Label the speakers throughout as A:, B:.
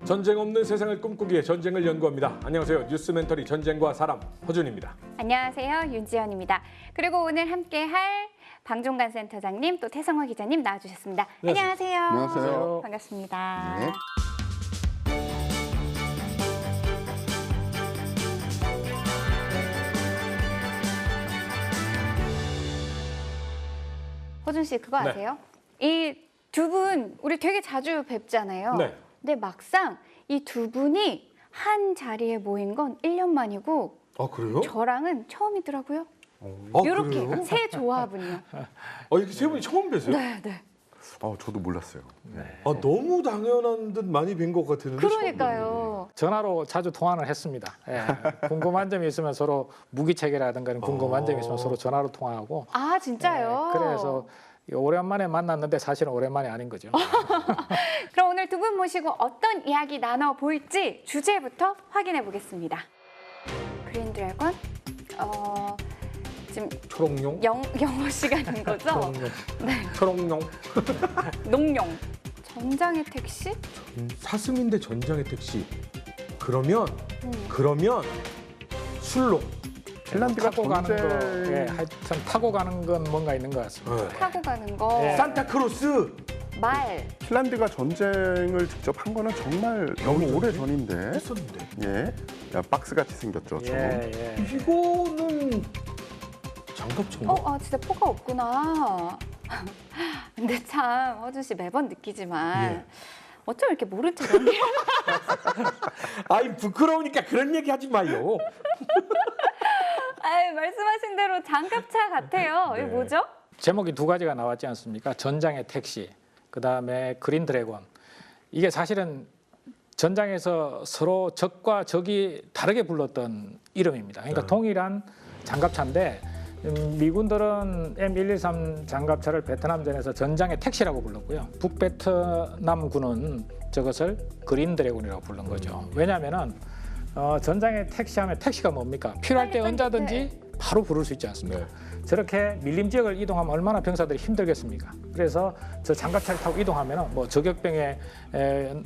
A: 전쟁 없는 세상을 꿈꾸기에 전쟁을 연구합니다. 안녕하세요. 뉴스 멘터리 전쟁과 사람 허준입니다.
B: 안녕하세요. 윤지연입니다. 그리고 오늘 함께할 방종관 센터장님 또 태성화 기자님 나와주셨습니다.
A: 네.
B: 안녕하세요.
C: 안녕하세요.
B: 반갑습니다.
C: 네.
B: 허준 씨 그거
A: 네.
B: 아세요? 이 두 분 우리 되게 자주 뵙잖아요.
A: 네.
B: 근데 막상 이 두 분이 한 자리에 모인 건 1년 만이고
A: 아 그래요?
B: 저랑은 처음이더라고요.
A: 아,
B: 이렇게
A: 그래요?
B: 새 조합은요.
A: 이렇게 세 분이 처음 뵈세요?
B: 네, 네.
C: 저도 몰랐어요.
A: 너무 당연한 듯 많이 뵌 것 같았는데.
B: 그러니까요.
D: 전화로 자주 통화를 했습니다. 예. 궁금한 점이 있으면 서로 무기체계라든가 이런 궁금한 점이 있으면 서로 전화로 통화하고.
B: 아 진짜요?
D: 예, 그래서 오랜만에 만났는데 사실은 오랜만이 아닌 거죠.
B: 그럼 오늘 두 분 모시고 어떤 이야기 나눠볼지 주제부터 확인해 보겠습니다. 그린 드래곤? 지금
A: 초록용?
B: 영어 시간인 거죠?
A: 초록용.
B: 네.
A: 초록용.
B: 농룡. 전장의 택시?
A: 사슴인데 전장의 택시. 그러면 술록.
D: 핀란드가 타고 가는 거,
C: 전쟁-
D: 예, 하여튼 타고 가는 건 뭔가 있는 것 같습니다.
B: 타고 가는 거.
D: 예.
A: 산타크로스.
B: 말.
C: 핀란드가 전쟁을 직접 한 거는 정말 너무 오래 전인데.
A: 했었는데.
C: 예. 야, 박스같이 생겼죠. 좀.
D: 예, 예.
A: 이거는 장갑차인가?
B: 진짜 포가 없구나. 근데 참 허준 씨 매번 느끼지만
A: 예.
B: 어쩜 이렇게 모른 척 연기를
A: 아이 부끄러우니까 그런 얘기 하지 마요.
B: 말씀하신 대로 장갑차 같아요.
A: 네.
B: 이게 뭐죠?
D: 제목이 두 가지가 나왔지 않습니까? 전장의 택시, 그다음에 그린 드래곤. 이게 사실은 전장에서 서로 적과 적이 다르게 불렀던 이름입니다. 그러니까
A: 네.
D: 동일한 장갑차인데 미군들은 M113 장갑차를 베트남전에서 전장의 택시라고 불렀고요. 북베트남군은 저것을 그린 드래곤이라고 부른 거죠. 왜냐하면은 전장의 택시하면 택시가 뭡니까? 필요할 때
B: 빨리,
D: 언제든지 바로 부를 수 있지 않습니까?
A: 네.
D: 저렇게 밀림 지역을 이동하면 얼마나 병사들이 힘들겠습니까? 그래서 저 장갑차를 타고 이동하면 뭐 저격병의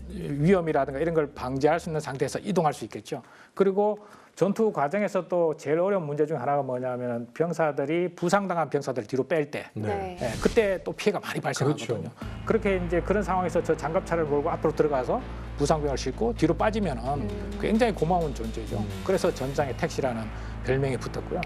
D: 위험이라든가 이런 걸 방지할 수 있는 상태에서 이동할 수 있겠죠. 그리고 전투 과정에서 또 제일 어려운 문제 중 하나가 뭐냐면 병사들이 부상당한 병사들을 뒤로 뺄 때
A: 네.
D: 그때 또 피해가 많이 발생하거든요. 그렇게 이제 그런 상황에서 저 장갑차를 몰고 앞으로 들어가서 부상병을 싣고 뒤로 빠지면은 굉장히 고마운 존재죠. 그래서 전장의 택시라는 별명이 붙었고요.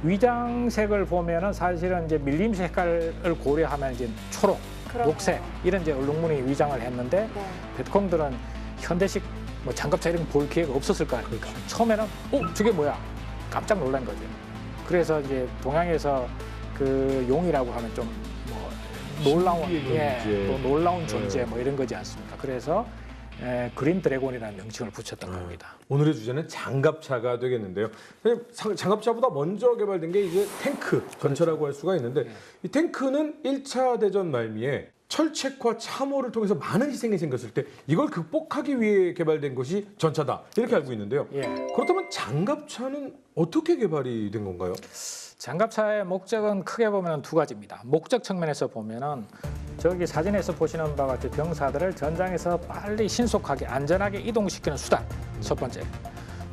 D: 위장색을 보면은 사실은 이제 밀림 색깔을 고려하면 이제 초록,
B: 그럼요.
D: 녹색 이런 이제 얼룩무늬 위장을 했는데
B: 네.
D: 베트콩들은 현대식 뭐 장갑차 이런 거 볼 기회가 없었을 거 아닙니까? 처음에는 저게 뭐야? 깜짝 놀란 거죠. 그래서 이제 동양에서 그 용이라고 하면 좀 뭐 놀라운
A: 신비의 존재.
D: 또 놀라운 존재 뭐 이런 거지 않습니까? 그래서 그린 드래곤이라는 명칭을 붙였던 겁니다.
A: 오늘의 주제는 장갑차가 되겠는데요. 장갑차보다 먼저 개발된 게 이제 탱크 전차라고 할 수가 있는데 이 탱크는 1차 대전 말미에 철책과 참호를 통해서 많은 희생이 생겼을 때 이걸 극복하기 위해 개발된 것이 전차다 이렇게 알고 있는데요.
D: 예.
A: 그렇다면 장갑차는 어떻게 개발이 된 건가요?
D: 장갑차의 목적은 크게 보면 두 가지입니다. 목적 측면에서 보면은 저기 사진에서 보시는 바와 같이 병사들을 전장에서 빨리 신속하게 안전하게 이동시키는 수단 첫 번째.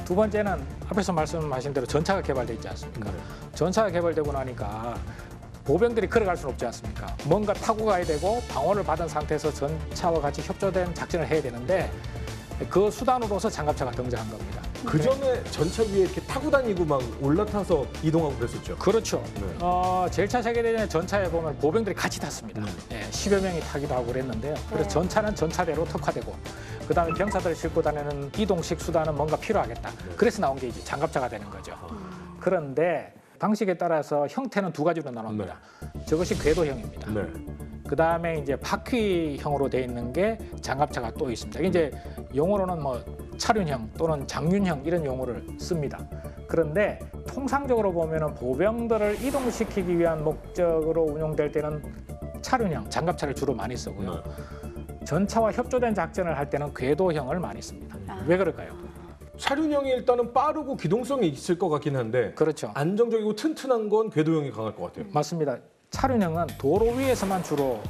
D: 두 번째는 앞에서 말씀하신 대로 전차가 개발되어 있지 않습니까? 전차가 개발되고 나니까 보병들이 걸어갈 수는 없지 않습니까? 뭔가 타고 가야 되고 방어를 받은 상태에서 전차와 같이 협조된 작전을 해야 되는데 그 수단으로서 장갑차가 등장한 겁니다.
A: 그 전에 전차 위에 이렇게 타고 다니고 막 올라타서 이동하고 그랬었죠.
D: 그렇죠.
A: 네.
D: 제일 차 세계대전의 전차에 보면 보병들이 같이 탔습니다. 예, 10여 명이 타기도 하고 그랬는데요. 그래서
B: 네.
D: 전차는 전차대로 특화되고 그다음에 병사들을 싣고 다니는 이동식 수단은 뭔가 필요하겠다. 그래서 나온 게 이제 장갑차가 되는 거죠. 그런데 방식에 따라서 형태는 두 가지로 나눕니다. 저것이 궤도형입니다.
A: 네.
D: 그다음에 이제 바퀴형으로 되어 있는 게 장갑차가 또 있습니다. 이게 이제 용어로는 뭐 차륜형 또는 장륜형 이런 용어를 씁니다. 그런데 통상적으로 보면은 보병들을 이동시키기 위한 목적으로 운용될 때는 차륜형 장갑차를 주로 많이 쓰고요. 전차와 협조된 작전을 할 때는 궤도형을 많이 씁니다. 왜 그럴까요?
A: 차륜형이 일단은 빠르고 기동성이 있을 것 같긴 한데
D: 그렇죠.
A: 안정적이고 튼튼한 건 궤도형이 강할 것 같아요.
D: 맞습니다. 차륜형은 도로 위에서만 주로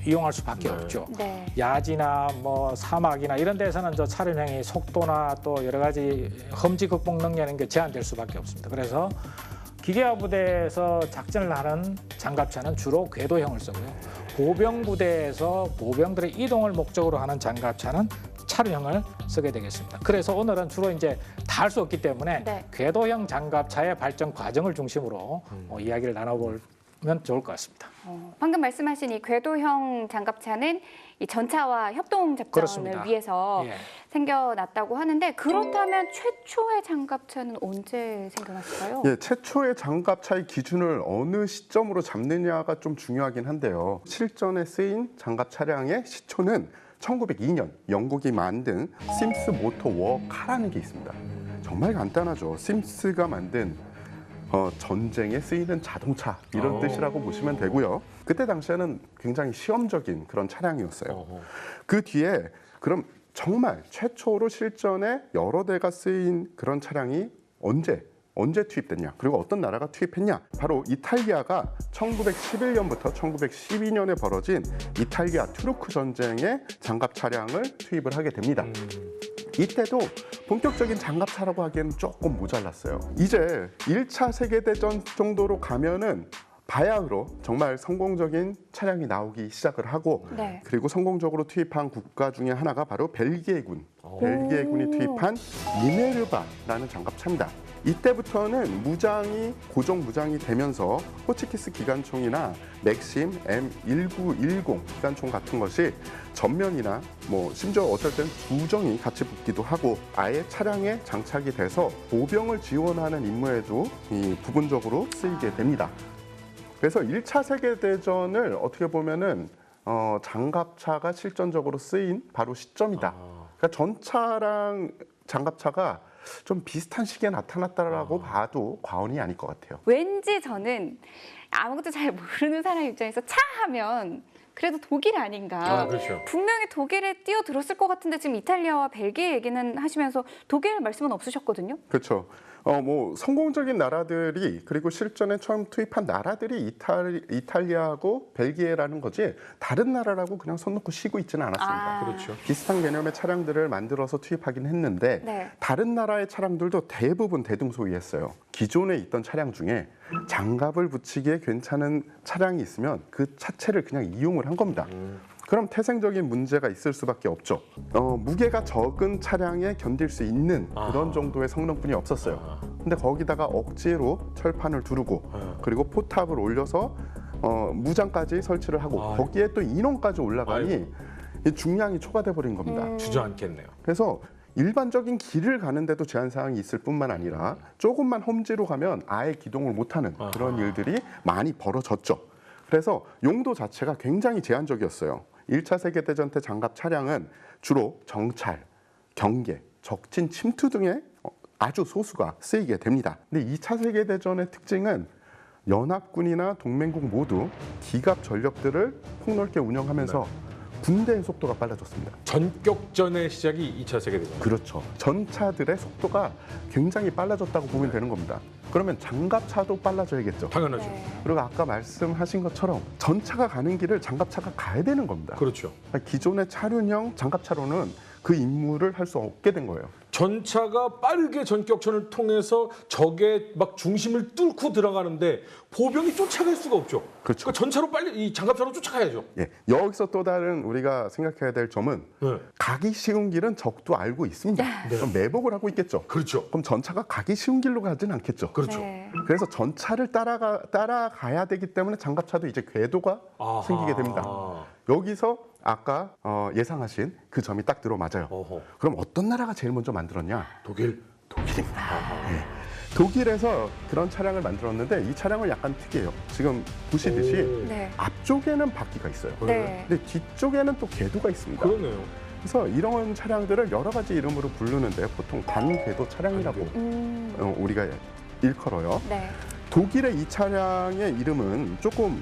D: 이용할 수밖에 없죠.
B: 네.
D: 야지나 뭐 사막이나 이런 데서는 저 차륜형이 속도나 또 여러 가지 험지 극복 능력이라는 게 제한될 수밖에 없습니다. 그래서 기계화 부대에서 작전을 하는 장갑차는 주로 궤도형을 쓰고요. 보병 부대에서 보병들의 이동을 목적으로 하는 장갑차는 차륜형을 쓰게 되겠습니다. 그래서 오늘은 주로 이제 다 할 수 없기 때문에
B: 네.
D: 궤도형 장갑차의 발전 과정을 중심으로 이야기를 나눠보면 좋을 것 같습니다.
B: 방금 말씀하신 이 궤도형 장갑차는 이 전차와 협동 작전을
D: 그렇습니다.
B: 위해서
D: 예.
B: 생겨났다고 하는데 그렇다면 최초의 장갑차는 언제 생겨났을까요?
C: 예, 최초의 장갑차의 기준을 어느 시점으로 잡느냐가 좀 중요하긴 한데요. 실전에 쓰인 장갑 차량의 시초는 1902년 영국이 만든 심스 모터 워카라는 게 있습니다. 정말 간단하죠. 심스가 만든 전쟁에 쓰이는 자동차 이런 뜻이라고 보시면 되고요. 그때 당시에는 굉장히 시험적인 그런 차량이었어요. 그 뒤에 그럼 정말 최초로 실전에 여러 대가 쓰인 그런 차량이 언제 투입됐냐? 그리고 어떤 나라가 투입했냐? 바로 이탈리아가 1911년부터 1912년에 벌어진 이탈리아 투르크 전쟁에 장갑 차량을 투입을 하게 됩니다. 이때도 본격적인 장갑차라고 하기에는 조금 모자랐어요. 이제 1차 세계대전 정도로 가면은 바야흐로 정말 성공적인 차량이 나오기 시작을 하고
B: 네.
C: 그리고 성공적으로 투입한 국가 중에 하나가 바로 벨기에군. 벨기에군이 투입한 미네르바라는 장갑차입니다. 이때부터는 무장이 고정 무장이 되면서 호치키스 기관총이나 맥심 M1910 기관총 같은 것이 전면이나 뭐 심지어 어떨 땐 부정이 같이 붙기도 하고 아예 차량에 장착이 돼서 보병을 지원하는 임무에도 부분적으로 쓰이게 됩니다. 그래서 1차 세계대전을 어떻게 보면은 장갑차가 실전적으로 쓰인 바로 시점이다. 그러니까 전차랑 장갑차가 좀 비슷한 시기에 나타났다라고 봐도 과언이 아닐 것 같아요.
B: 왠지 저는 아무것도 잘 모르는 사람 입장에서 차 하면 그래도 독일 아닌가.
A: 그렇죠.
B: 분명히 독일에 뛰어들었을 것 같은데 지금 이탈리아와 벨기에 얘기는 하시면서 독일 말씀은 없으셨거든요.
C: 그렇죠. 뭐 성공적인 나라들이 그리고 실전에 처음 투입한 나라들이 이탈리아하고 벨기에라는 거지 다른 나라라고 그냥 손 놓고 쉬고 있지는 않았습니다.
A: 그렇죠.
C: 비슷한 개념의 차량들을 만들어서 투입하긴 했는데
B: 네.
C: 다른 나라의 차량들도 대부분 대등소이했어요. 기존에 있던 차량 중에 장갑을 붙이기에 괜찮은 차량이 있으면 그 차체를 그냥 이용을 한 겁니다. 그럼 태생적인 문제가 있을 수밖에 없죠. 무게가 적은 차량에 견딜 수 있는 그런 정도의 성능뿐이 없었어요. 근데 거기다가 억지로 철판을 두르고 그리고 포탑을 올려서 무장까지 설치를 하고 거기에 또 인원까지 올라가니 이 중량이 초과돼 버린 겁니다.
A: 주저앉겠네요.
C: 그래서 일반적인 길을 가는데도 제한 사항이 있을 뿐만 아니라 조금만 험지로 가면 아예 기동을 못하는 그런 일들이 많이 벌어졌죠. 그래서 용도 자체가 굉장히 제한적이었어요. 1차 세계대전 때 장갑 차량은 주로 정찰, 경계, 적진 침투 등의 아주 소수가 쓰이게 됩니다. 근데 2차 세계대전의 특징은 연합군이나 동맹국 모두 기갑 전력들을 폭넓게 운영하면서 군대의 속도가 빨라졌습니다.
A: 전격전의 시작이 2차 세계대전.
C: 그렇죠. 전차들의 속도가 굉장히 빨라졌다고 보면 되는 겁니다. 그러면 장갑차도 빨라져야겠죠.
A: 당연하죠.
B: 네.
C: 그리고 아까 말씀하신 것처럼 전차가 가는 길을 장갑차가 가야 되는 겁니다.
A: 그렇죠.
C: 기존의 차륜형 장갑차로는 그 임무를 할 수 없게 된 거예요.
A: 전차가 빠르게 전격전을 통해서 적의 막 중심을 뚫고 들어가는데 보병이 쫓아갈 수가 없죠.
C: 그렇죠.
A: 그러니까 전차로 빨리 이 장갑차로 쫓아가야죠.
C: 예, 여기서 또 다른 우리가 생각해야 될 점은
A: 네.
C: 가기 쉬운 길은 적도 알고 있습니다. 그럼 매복을 하고 있겠죠.
A: 그렇죠.
C: 그럼 전차가 가기 쉬운 길로 가진 않겠죠.
A: 그렇죠.
B: 네.
C: 그래서 전차를 따라가야 되기 때문에 장갑차도 이제 궤도가
A: 아하.
C: 생기게 됩니다. 여기서 아까 예상하신 그 점이 딱 들어맞아요.
A: 어허.
C: 그럼 어떤 나라가 제일 먼저 만들었냐?
A: 독일.
C: 독일입니다. 네. 독일에서 그런 차량을 만들었는데 이 차량은 약간 특이해요. 지금 보시듯이
B: 네.
C: 앞쪽에는 바퀴가 있어요.
B: 네.
C: 근데 뒤쪽에는 또 궤도가 있습니다.
A: 그러네요.
C: 그래서 이런 차량들을 여러 가지 이름으로 부르는데 보통 단궤도 차량이라고 우리가 일컬어요.
B: 네.
C: 독일의 이 차량의 이름은 조금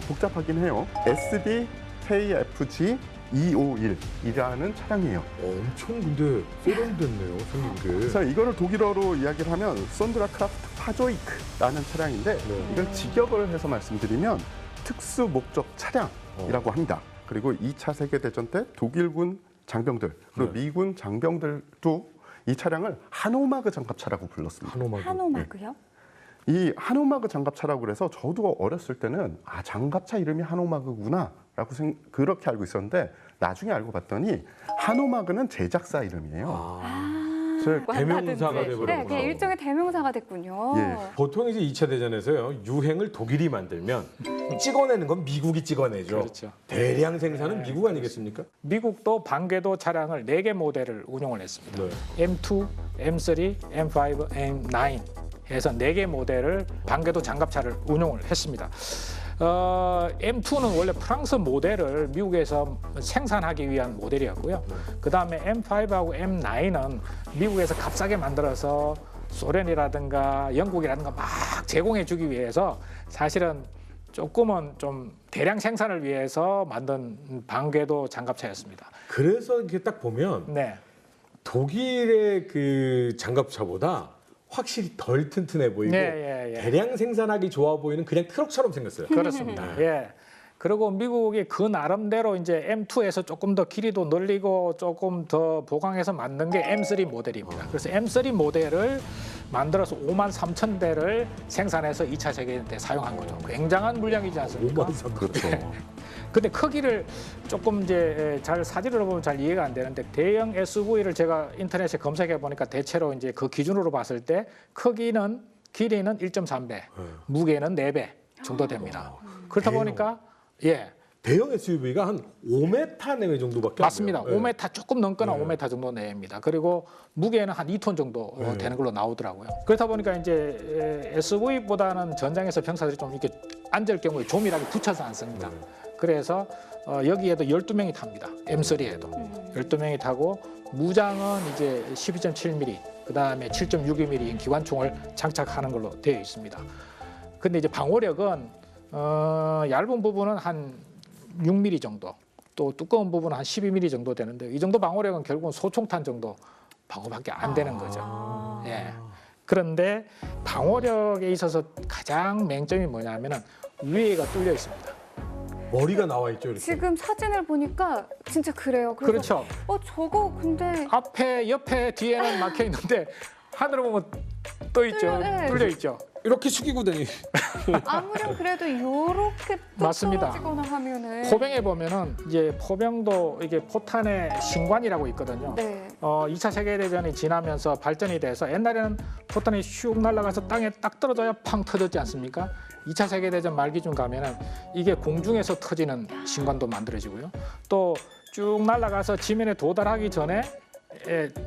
C: 복잡하긴 해요. SDKFG 251이라는 차량이에요.
A: 엄청 근데 세련됐네요, 생긴 게.
C: 그래서 이거를 독일어로 이야기를 하면 손드라 크라프트 파조이크라는 차량인데 이걸 직역을 해서 말씀드리면 특수 목적 차량이라고 합니다. 그리고 2차 세계대전 때 독일군 장병들 그리고 미군 장병들도 이 차량을 하노마그 장갑차라고 불렀습니다.
B: 하노마그요?
C: 이 하노마그 장갑차라고 그래서 저도 어렸을 때는 장갑차 이름이 하노마그구나라고 그렇게 알고 있었는데 나중에 알고 봤더니 하노마그는 제작사 이름이에요.
A: 대명사가 돼버렸구나.
B: 네, 그냥 일종의 대명사가 됐군요.
C: 예.
A: 보통 이제 2차 대전에서요 유행을 독일이 만들면 찍어내는 건 미국이 찍어내죠.
D: 그렇죠.
A: 대량 생산은 미국 아니겠습니까?
D: 미국도 반궤도 차량을 4개 모델을 운용을 했습니다.
A: 네.
D: M2, M3, M5, M9 해서 4개 모델을 반궤도 장갑차를 운용을 했습니다. M2는 원래 프랑스 모델을 미국에서 생산하기 위한 모델이었고요. 그다음에 M5하고 M9은 미국에서 값싸게 만들어서 소련이라든가 영국이라든가 막 제공해 주기 위해서 사실은 조금은 좀 대량 생산을 위해서 만든 반궤도 장갑차였습니다.
A: 그래서 이렇게 딱 보면
D: 네.
A: 독일의 그 장갑차보다 확실히 덜 튼튼해 보이고
D: 예.
A: 대량 생산하기 좋아 보이는 그냥 트럭처럼 생겼어요.
D: 그렇습니다. 예. 그리고 미국이 그 나름대로 이제 M2에서 조금 더 길이도 늘리고 조금 더 보강해서 만든 게 M3 모델입니다. 그래서 M3 모델을 만들어서 53,000대를 생산해서 2차 세계대전 때 사용한 거죠. 굉장한 물량이지 않습니까?
A: 53,000.
C: 그렇죠.
D: 근데 크기를 조금 이제 잘 사진으로 보면 잘 이해가 안 되는데 대형 SUV를 제가 인터넷에 검색해 보니까 대체로 이제 그 기준으로 봤을 때 길이는 1.3배, 무게는 4배 정도 됩니다. 그렇다
A: 대형.
D: 보니까
A: 대형 SUV가 한 5m 내외 정도밖에
D: 맞습니다.
A: 안 돼요.
D: 5m 조금 넘거나
A: 네.
D: 5m 정도 내입니다. 그리고 무게는 한 2톤 정도
A: 네.
D: 되는 걸로 나오더라고요. 그렇다 보니까 이제 SUV보다는 전장에서 병사들이 좀 이렇게 앉을 경우에 조밀하게 붙여서 앉습니다. 그래서 여기에도 12명이 탑니다. M3에도 12명이 타고 무장은 이제 12.7mm, 그다음에 7.62mm 기관총을 장착하는 걸로 되어 있습니다. 근데 이제 방호력은 얇은 부분은 한 6mm 정도, 또 두꺼운 부분은 한 12mm 정도 되는데 이 정도 방호력은 결국은 소총탄 정도 방어밖에 안 되는 거죠. 예. 그런데 방호력에 있어서 가장 맹점이 뭐냐면은 위에가 뚫려 있습니다.
A: 머리가 나와 있죠, 이렇게.
B: 지금 사진을 보니까 진짜 그래요. 그래서
D: 그렇죠.
B: 저거 근데
D: 앞에, 옆에, 뒤에는 막혀 있는데 하늘을 보면 떠 있죠.
B: 네.
D: 뚫려 있죠.
A: 이렇게 숙이고 다니.
B: 아무렴 그래도 요렇게 또
D: 맞습니다.
B: 떨어지거나 하면은
D: 포병에 보면은 이제 포병도 이게 포탄의 신관이라고 있거든요.
B: 네.
D: 2차 세계대전이 지나면서 발전이 돼서 옛날에는 포탄이 슉 날아가서 땅에 딱 떨어져야 팡 터졌지 않습니까? 2차 세계대전 말기쯤 가면은 이게 공중에서 터지는 신관도 만들어지고요. 또 쭉 날아가서 지면에 도달하기 전에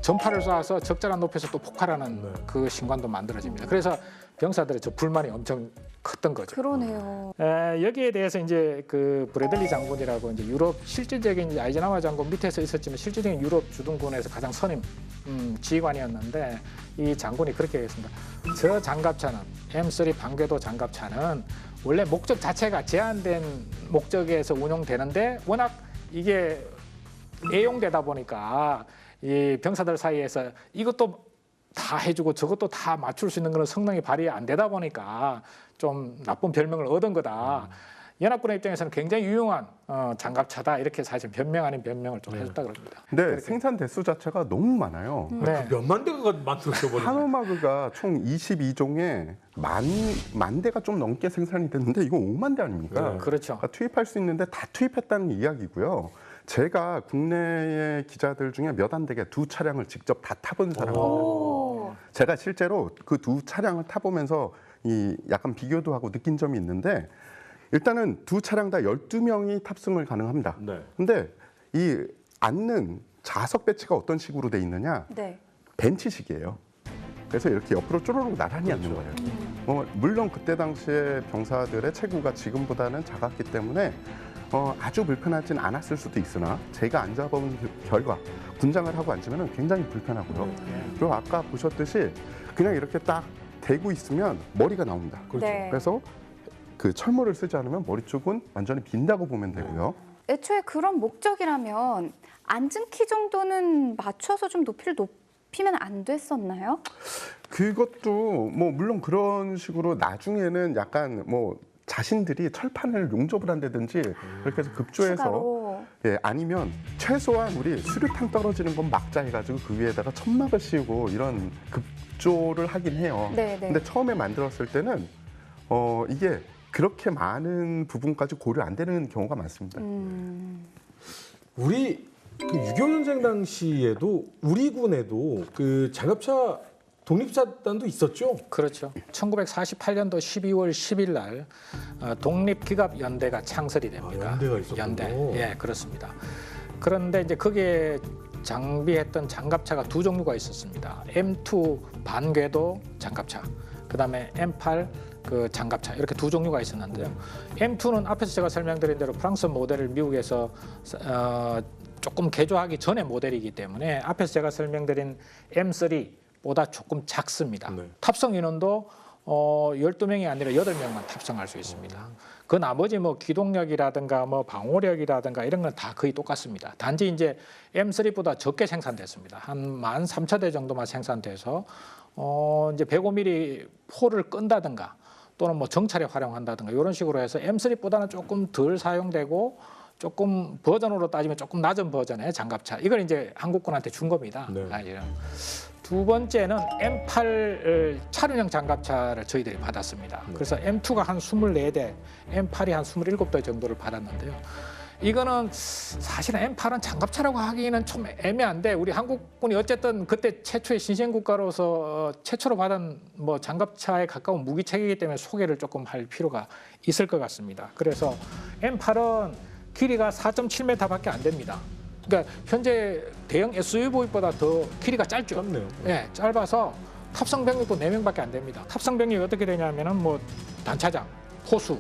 D: 전파를 쏴서 적절한 높이에서 또 폭발하는 그 신관도 만들어집니다. 그래서 병사들의 저 불만이 엄청 컸던 거죠.
B: 그러네요.
D: 여기에 대해서 이제 그 브래들리 장군이라고 이제 유럽 실질적인 이제 아이젠하워 장군 밑에서 있었지만 실질적인 유럽 주둔군에서 가장 선임 지휘관이었는데 이 장군이 그렇게 얘기했습니다. 저 장갑차는 M3 반궤도 장갑차는 원래 목적 자체가 제한된 목적에서 운용되는데 워낙 이게 애용되다 보니까 이 병사들 사이에서 이것도 다 해주고 저것도 다 맞출 수 있는 그런 성능이 발휘 안 되다 보니까 좀 나쁜 별명을 얻은 거다. 연합군의 입장에서는 굉장히 유용한 장갑차다 이렇게 사실 변명 아닌 변명을 좀 해줬다 그럽니다.
C: 근데 생산 대수 자체가 너무 많아요.
D: 네.
A: 몇만 대가 만들어져 버리네.
C: 하노마그가 총 22종에 만 대가 좀 넘게 생산이 됐는데 이거 5만 대 아닙니까?
A: 네.
D: 그렇죠.
C: 그러니까 투입할 수 있는데 다 투입했다는 이야기고요. 제가 국내의 기자들 중에 몇 안 되게 두 차량을 직접 다 타본 사람입니다.
B: 오.
C: 제가 실제로 그 두 차량을 타보면서 이 약간 비교도 하고 느낀 점이 있는데 일단은 두 차량 다 12명이 탑승을 가능합니다.
A: 네.
C: 근데 이 앉는 좌석 배치가 어떤 식으로 돼 있느냐?
B: 네.
C: 벤치식이에요. 그래서 이렇게 옆으로 쪼르륵 나란히 앉는 거예요. 물론 그때 당시에 병사들의 체구가 지금보다는 작았기 때문에 아주 불편하진 않았을 수도 있으나 제가 앉아본 결과 군장을 하고 앉으면 굉장히 불편하고요. 그리고 아까 보셨듯이 그냥 이렇게 딱 대고 있으면 머리가 나옵니다.
B: 네.
C: 그래서 그 철모를 쓰지 않으면 머리 쪽은 완전히 빈다고 보면 되고요.
B: 애초에 그런 목적이라면 앉은 키 정도는 맞춰서 좀 높이를 잡히면 안 됐었나요?
C: 그것도 뭐 물론 그런 식으로 나중에는 약간 뭐 자신들이 철판을 용접을 한다든지 그렇게 해서 급조해서
B: 추가로.
C: 예, 아니면 최소한 우리 수류탄 떨어지는 건 막자 해가지고 그 위에다가 천막을 씌우고 이런 급조를 하긴 해요.
B: 네, 네.
C: 근데 처음에 만들었을 때는 이게 그렇게 많은 부분까지 고려 안 되는 경우가 많습니다.
A: 우리 그 6.25 전쟁 당시에도 우리 군에도 그 장갑차 독립사단도 있었죠.
D: 그렇죠. 1948년도 12월 10일 날 독립기갑연대가 창설이 됩니다.
A: 아, 연대가 있었군요.
D: 연대. 예, 그렇습니다. 그런데 이제 거기에 장비했던 장갑차가 두 종류가 있었습니다. M2 반궤도 장갑차, 그다음에 M8 그 장갑차 이렇게 두 종류가 있었는데요. M2는 앞에서 제가 설명드린 대로 프랑스 모델을 미국에서 조금 개조하기 전의 모델이기 때문에 앞에서 제가 설명드린 M3보다 조금 작습니다.
A: 네.
D: 탑승 인원도 12명이 아니라 8명만 탑승할 수 있습니다. 그 나머지 뭐 기동력이라든가 뭐 방호력이라든가 이런 건 다 거의 똑같습니다. 단지 이제 M3보다 적게 생산됐습니다. 한 13,000대 정도만 생산돼서 이제 105mm 포를 끈다든가 또는 뭐 정찰에 활용한다든가 이런 식으로 해서 M3보다는 조금 덜 사용되고 조금 버전으로 따지면 조금 낮은 버전의 장갑차. 이걸 이제 한국군한테 준 겁니다.
A: 네.
D: 두 번째는 M8 차륜형 장갑차를 저희들이 받았습니다. 그래서 M2가 한 24대, M8이 한 27대 정도를 받았는데요. 이거는 사실은 M8은 장갑차라고 하기는 좀 애매한데 우리 한국군이 어쨌든 그때 최초의 신생국가로서 최초로 받은 뭐 장갑차에 가까운 무기체계이기 때문에 소개를 조금 할 필요가 있을 것 같습니다. 그래서 M8은 길이가 4.7m밖에 안 됩니다. 그러니까 현재 대형 SUV보다 더 길이가 짧죠.
A: 짧네요.
D: 네, 짧아서 탑승 병력도 4명밖에 안 됩니다. 탑승 병력이 어떻게 되냐면은 뭐 단차장, 포수,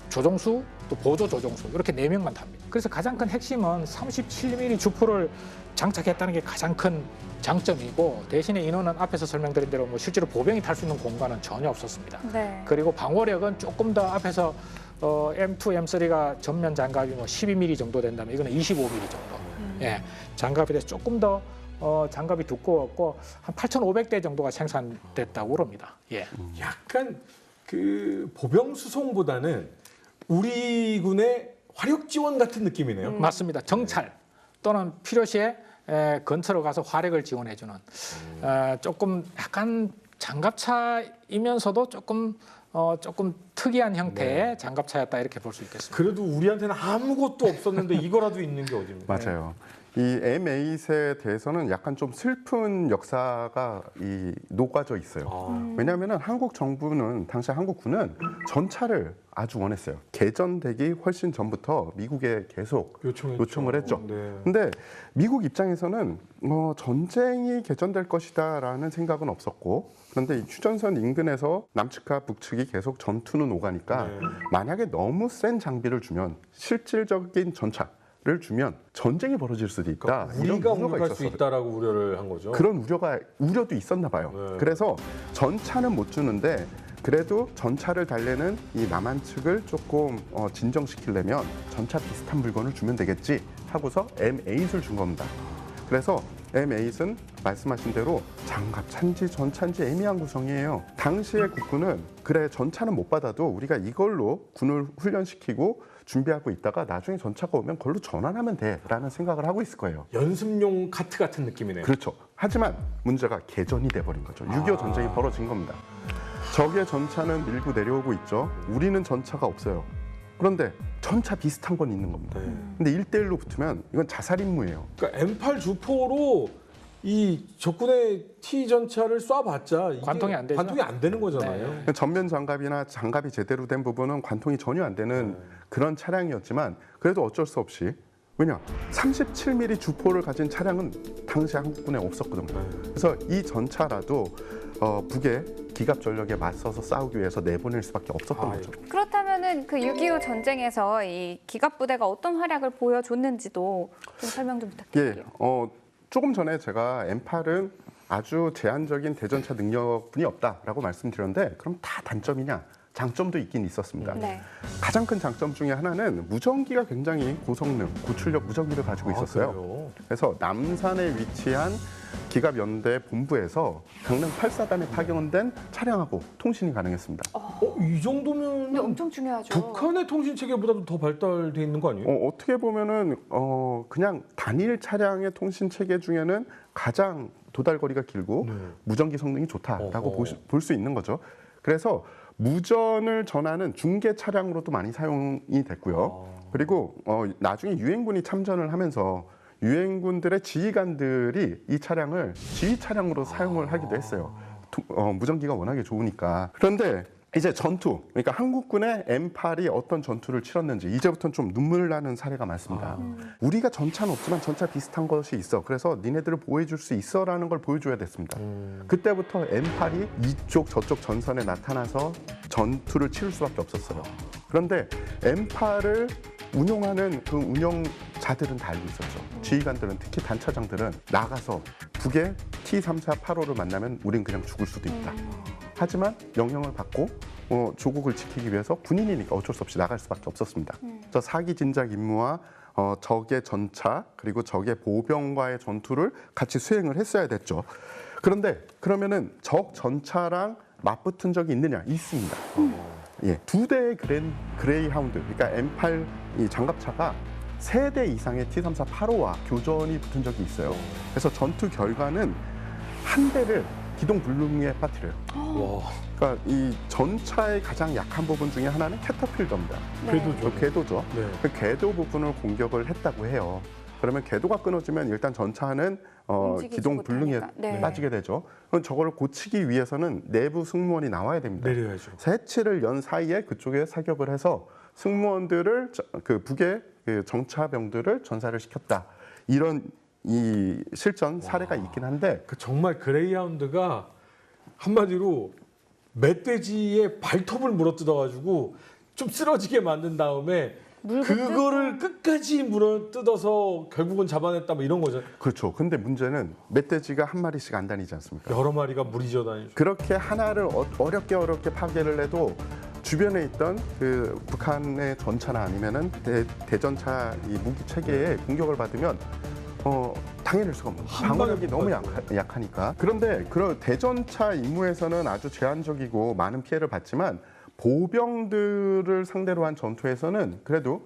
D: 조종수, 또 보조 조종수 이렇게 4명만 탑니다. 그래서 가장 큰 핵심은 37mm 주포를 장착했다는 게 가장 큰 장점이고 대신에 인원은 앞에서 설명드린 대로 뭐 실제로 보병이 탈 수 있는 공간은 전혀 없었습니다.
B: 네.
D: 그리고 방호력은 조금 더 앞에서 M2, M3가 전면 장갑이 뭐 12mm 정도 된다면 이거는 25mm 정도. 예, 장갑에 대해서 조금 더 장갑이 두꺼웠고 한 8,500대 정도가 생산됐다고 그럽니다. 예.
A: 약간 그 보병 수송보다는 우리 군의 화력 지원 같은 느낌이네요.
D: 맞습니다. 정찰 또는 필요시에 근처로 가서 화력을 지원해주는 조금 약간 장갑차이면서도 조금 특이한 형태의 장갑차였다 이렇게 볼 수 있겠습니다.
A: 그래도 우리한테는 아무것도 없었는데 이거라도 있는 게 어딥니까?
C: 맞아요. 이 M8에 대해서는 약간 좀 슬픈 역사가 녹아져 있어요. 왜냐하면 한국 정부는 당시 한국군은 전차를 아주 원했어요. 개전되기 훨씬 전부터 미국에 계속 요청을 했죠.
A: 네.
C: 근데 미국 입장에서는 전쟁이 개전될 것이다라는 생각은 없었고 그런데 이 휴전선 인근에서 남측과 북측이 계속 전투는 오가니까
A: 네.
C: 만약에 너무 센 장비를 주면 실질적인 전차를 주면 전쟁이 벌어질 수도 있다.
A: 그러니까 우리가
C: 이런 우려가
A: 공격할 수
C: 있었어요.
A: 있다라고 우려를 한 거죠.
C: 그런 우려도 있었나 봐요.
A: 네.
C: 그래서 전차는 못 주는데 그래도 전차를 달래는 이 남한 측을 조금 진정시키려면 전차 비슷한 물건을 주면 되겠지 하고서 M8을 준 겁니다. 그래서 M8은 말씀하신 대로 장갑 찬지 전차인지 애매한 구성이에요. 당시의 국군은 그래 전차는 못 받아도 우리가 이걸로 군을 훈련시키고 준비하고 있다가 나중에 전차가 오면 그걸로 전환하면 돼라는 생각을 하고 있을 거예요.
A: 연습용 카트 같은 느낌이네요.
C: 그렇죠. 하지만 문제가 개전이 돼버린 거죠. 6.25 전쟁이 벌어진 겁니다. 적의 전차는 밀고 내려오고 있죠. 우리는 전차가 없어요. 그런데 전차 비슷한 건 있는 겁니다.
A: 네.
C: 근데 1대1로 붙으면 이건 자살 임무예요.
A: 그러니까 M8 주포로 이 적군의 T 전차를 쏴봤자 이게
D: 관통이 안 되죠.
A: 관통이 안 되는 거잖아요.
D: 네.
C: 전면 장갑이나 장갑이 제대로 된 부분은 관통이 전혀 안 되는 그런 차량이었지만 그래도 어쩔 수 없이 왜냐 37mm 주포를 가진 차량은 당시 한국군에 없었거든요. 그래서 이 전차라도 북의 기갑 전력에 맞서서 싸우기 위해서 내보낼 수밖에 없었던 거죠.
B: 그렇다면은 그 6.25 전쟁에서 이 기갑 부대가 어떤 활약을 보여줬는지도 좀 설명 좀 부탁드릴게요.
C: 조금 전에 제가 M8은 아주 제한적인 대전차 능력뿐이 없다라고 말씀드렸는데 그럼 다 단점이냐? 장점도 있긴 있었습니다.
B: 네.
C: 가장 큰 장점 중에 하나는 무전기가 굉장히 고성능, 고출력 무전기를 가지고 있었어요.
A: 그래요?
C: 그래서 남산에 위치한 기갑연대 본부에서 강릉 8사단에 파견된 차량하고 통신이 가능했습니다.
A: 이 정도면
B: 근데 엄청 중요하죠.
A: 북한의 통신 체계보다도 더 발달돼 있는 거 아니에요?
C: 어떻게 보면은 그냥 단일 차량의 통신 체계 중에는 가장 도달거리가 길고
A: 네.
C: 무전기 성능이 좋다라고
A: 어허.
C: 볼 수 있는 거죠. 그래서 무전을 전하는 중계 차량으로도 많이 사용이 됐고요. 그리고 나중에 유엔군이 참전을 하면서 유엔군들의 지휘관들이 이 차량을 지휘 차량으로 사용을 하기도 했어요. 무전기가 워낙에 좋으니까. 그런데 이제 전투, 그러니까 한국군의 M8이 어떤 전투를 치렀는지 이제부터는 좀 눈물 나는 사례가 많습니다. 우리가 전차는 없지만 전차 비슷한 것이 있어. 그래서 니네들을 보호해줄 수 있어라는 걸 보여줘야 됐습니다. 그때부터 M8이 이쪽 저쪽 전선에 나타나서 전투를 치를 수밖에 없었어요. 그런데 M8을 운용하는 그 운영자들은 다 알고 있었죠. 지휘관들은, 특히 단차장들은 나가서 북의 T-3485를 만나면 우린 그냥 죽을 수도 있다. 하지만 명령을 받고 조국을 지키기 위해서 군인이니까 어쩔 수 없이 나갈 수밖에 없었습니다. 저 사기 진작 임무와 적의 전차 그리고 적의 보병과의 전투를 같이 수행을 했어야 됐죠. 그런데 그러면은 적 전차랑 맞붙은 적이 있느냐? 있습니다. 예, 2대의 그레이하운드, 그러니까 M8 이 장갑차가 3대 이상의 T-3485와 교전이 붙은 적이 있어요. 그래서 전투 결과는 한 대를 기동 불능에 빠뜨려요.
A: 와,
C: 그러니까 이 전차의 가장 약한 부분 중에 하나는 캐터필더입니다.
A: 궤도죠.
C: 궤도죠.
A: 네.
C: 그 궤도 부분을 공격을 했다고 해요. 그러면 궤도가 끊어지면 일단 전차는
B: 움직이지
C: 기동 불능에
B: 못하니까. 네.
C: 빠지게 되죠. 그럼 저거를 고치기 위해서는 내부 승무원이 나와야 됩니다.
A: 내려야죠.
C: 새치를 연 사이에 그쪽에 사격을 해서 승무원들을 그 북의 그 정차병들을 전사를 시켰다. 이런 이 실전 사례가 있긴 한데
A: 그 정말 그레이하운드가 한마디로 멧돼지의 발톱을 물어뜯어가지고 좀 쓰러지게 만든 다음에 그거를 끝까지 물어뜯어서 결국은 잡아냈다 뭐 이런 거죠.
C: 그렇죠. 근데 문제는 멧돼지가 한 마리씩 안 다니지 않습니까?
A: 여러 마리가 무리져 다니죠.
C: 그렇게 하나를 어렵게 파괴를 해도 주변에 있던 그 북한의 전차나 아니면은 대전차 이 무기 체계에 공격을 받으면 당해낼 수가 없는 거예요.
A: 한 방에
C: 방어력이 너무 약하니까. 그런데 그런 대전차 임무에서는 아주 제한적이고 많은 피해를 봤지만 보병들을 상대로 한 전투에서는 그래도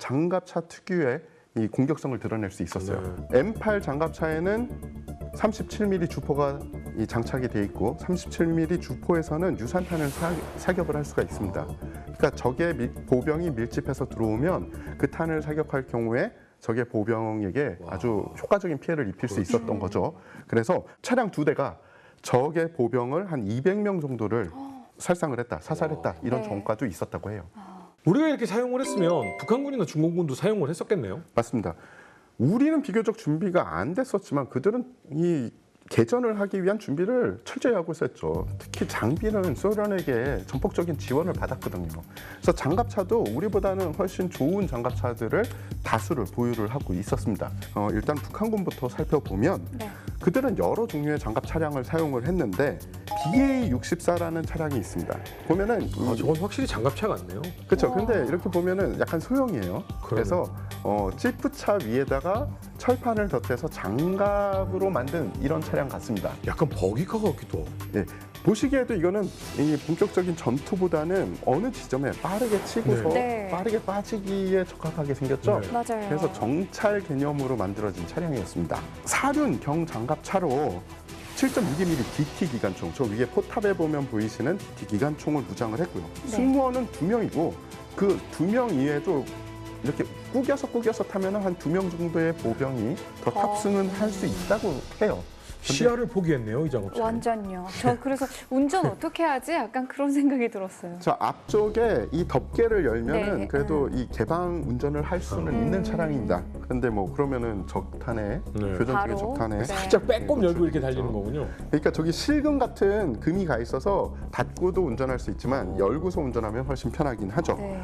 C: 장갑차 특유의 이 공격성을 드러낼 수 있었어요. M8 장갑차에는 37mm 주포가 이 장착이 돼 있고 37mm 주포에서는 유산탄을 사격을 할 수가 있습니다. 그러니까 적의 보병이 밀집해서 들어오면 그 탄을 사격할 경우에 적의 보병에게 아주 효과적인 피해를 입힐 수 있었던 거죠. 그래서 차량 2대가 적의 보병을 한 200명 정도를 살상을 했다, 사살했다 이런
B: 네.
C: 전과도 있었다고 해요.
A: 우리가 이렇게 사용을 했으면 북한군이나 중공군도 사용을 했었겠네요.
C: 맞습니다. 우리는 비교적 준비가 안 됐었지만 그들은 이 개전을 하기 위한 준비를 철저히 하고 있었죠. 특히 장비는 소련에게 전폭적인 지원을 받았거든요. 그래서 장갑차도 우리보다는 훨씬 좋은 장갑차들을 다수를 보유를 하고 있었습니다. 일단 북한군부터 살펴보면
B: 네.
C: 그들은 여러 종류의 장갑 차량을 사용을 했는데 BA-64라는 차량이 있습니다. 보면은
A: 저건 확실히 장갑차 같네요.
C: 그렇죠. 근데 이렇게 보면은 약간 소형이에요. 그래서 지프차 위에다가 철판을 덧대서 장갑으로 만든 이런 차량 같습니다.
A: 약간 버기카 같기도 하고.
C: 네. 보시기에도 이거는 이 본격적인 전투보다는 어느 지점에 빠르게 치고서
B: 네.
C: 빠르게 빠지기에 적합하게 생겼죠.
A: 네.
B: 맞아요.
C: 그래서 정찰 개념으로 만들어진 차량이었습니다. 사륜경 장갑차로 7.6mm DT 기관총, 저 위에 포탑에 보면 보이시는 DT 기관총을 무장을 했고요.
B: 네.
C: 승무원은 2명이고 그 2명 이외에도 이렇게 꾸겨서 타면 한 2명 정도의 보병이 더 탑승은 할 수 있다고 해요.
A: 시야를 포기했네요, 이 장갑차.
B: 완전요. 저 그래서 운전 어떻게 하지? 약간 그런 생각이 들었어요.
C: 저 앞쪽에 이 덮개를 열면은
B: 네,
C: 그래도 이 개방 운전을 할 수는 있는 차량입니다. 그런데 뭐 그러면은 적탄에 교전
B: 바로,
C: 중에 적탄에
B: 네.
A: 살짝 빼꼼 열고 이렇게 달리는
C: 그렇죠.
A: 거군요.
C: 그러니까 저기 실금 같은 금이 가 있어서 닫고도 운전할 수 있지만 열고서 운전하면 훨씬 편하긴 하죠.
B: 네.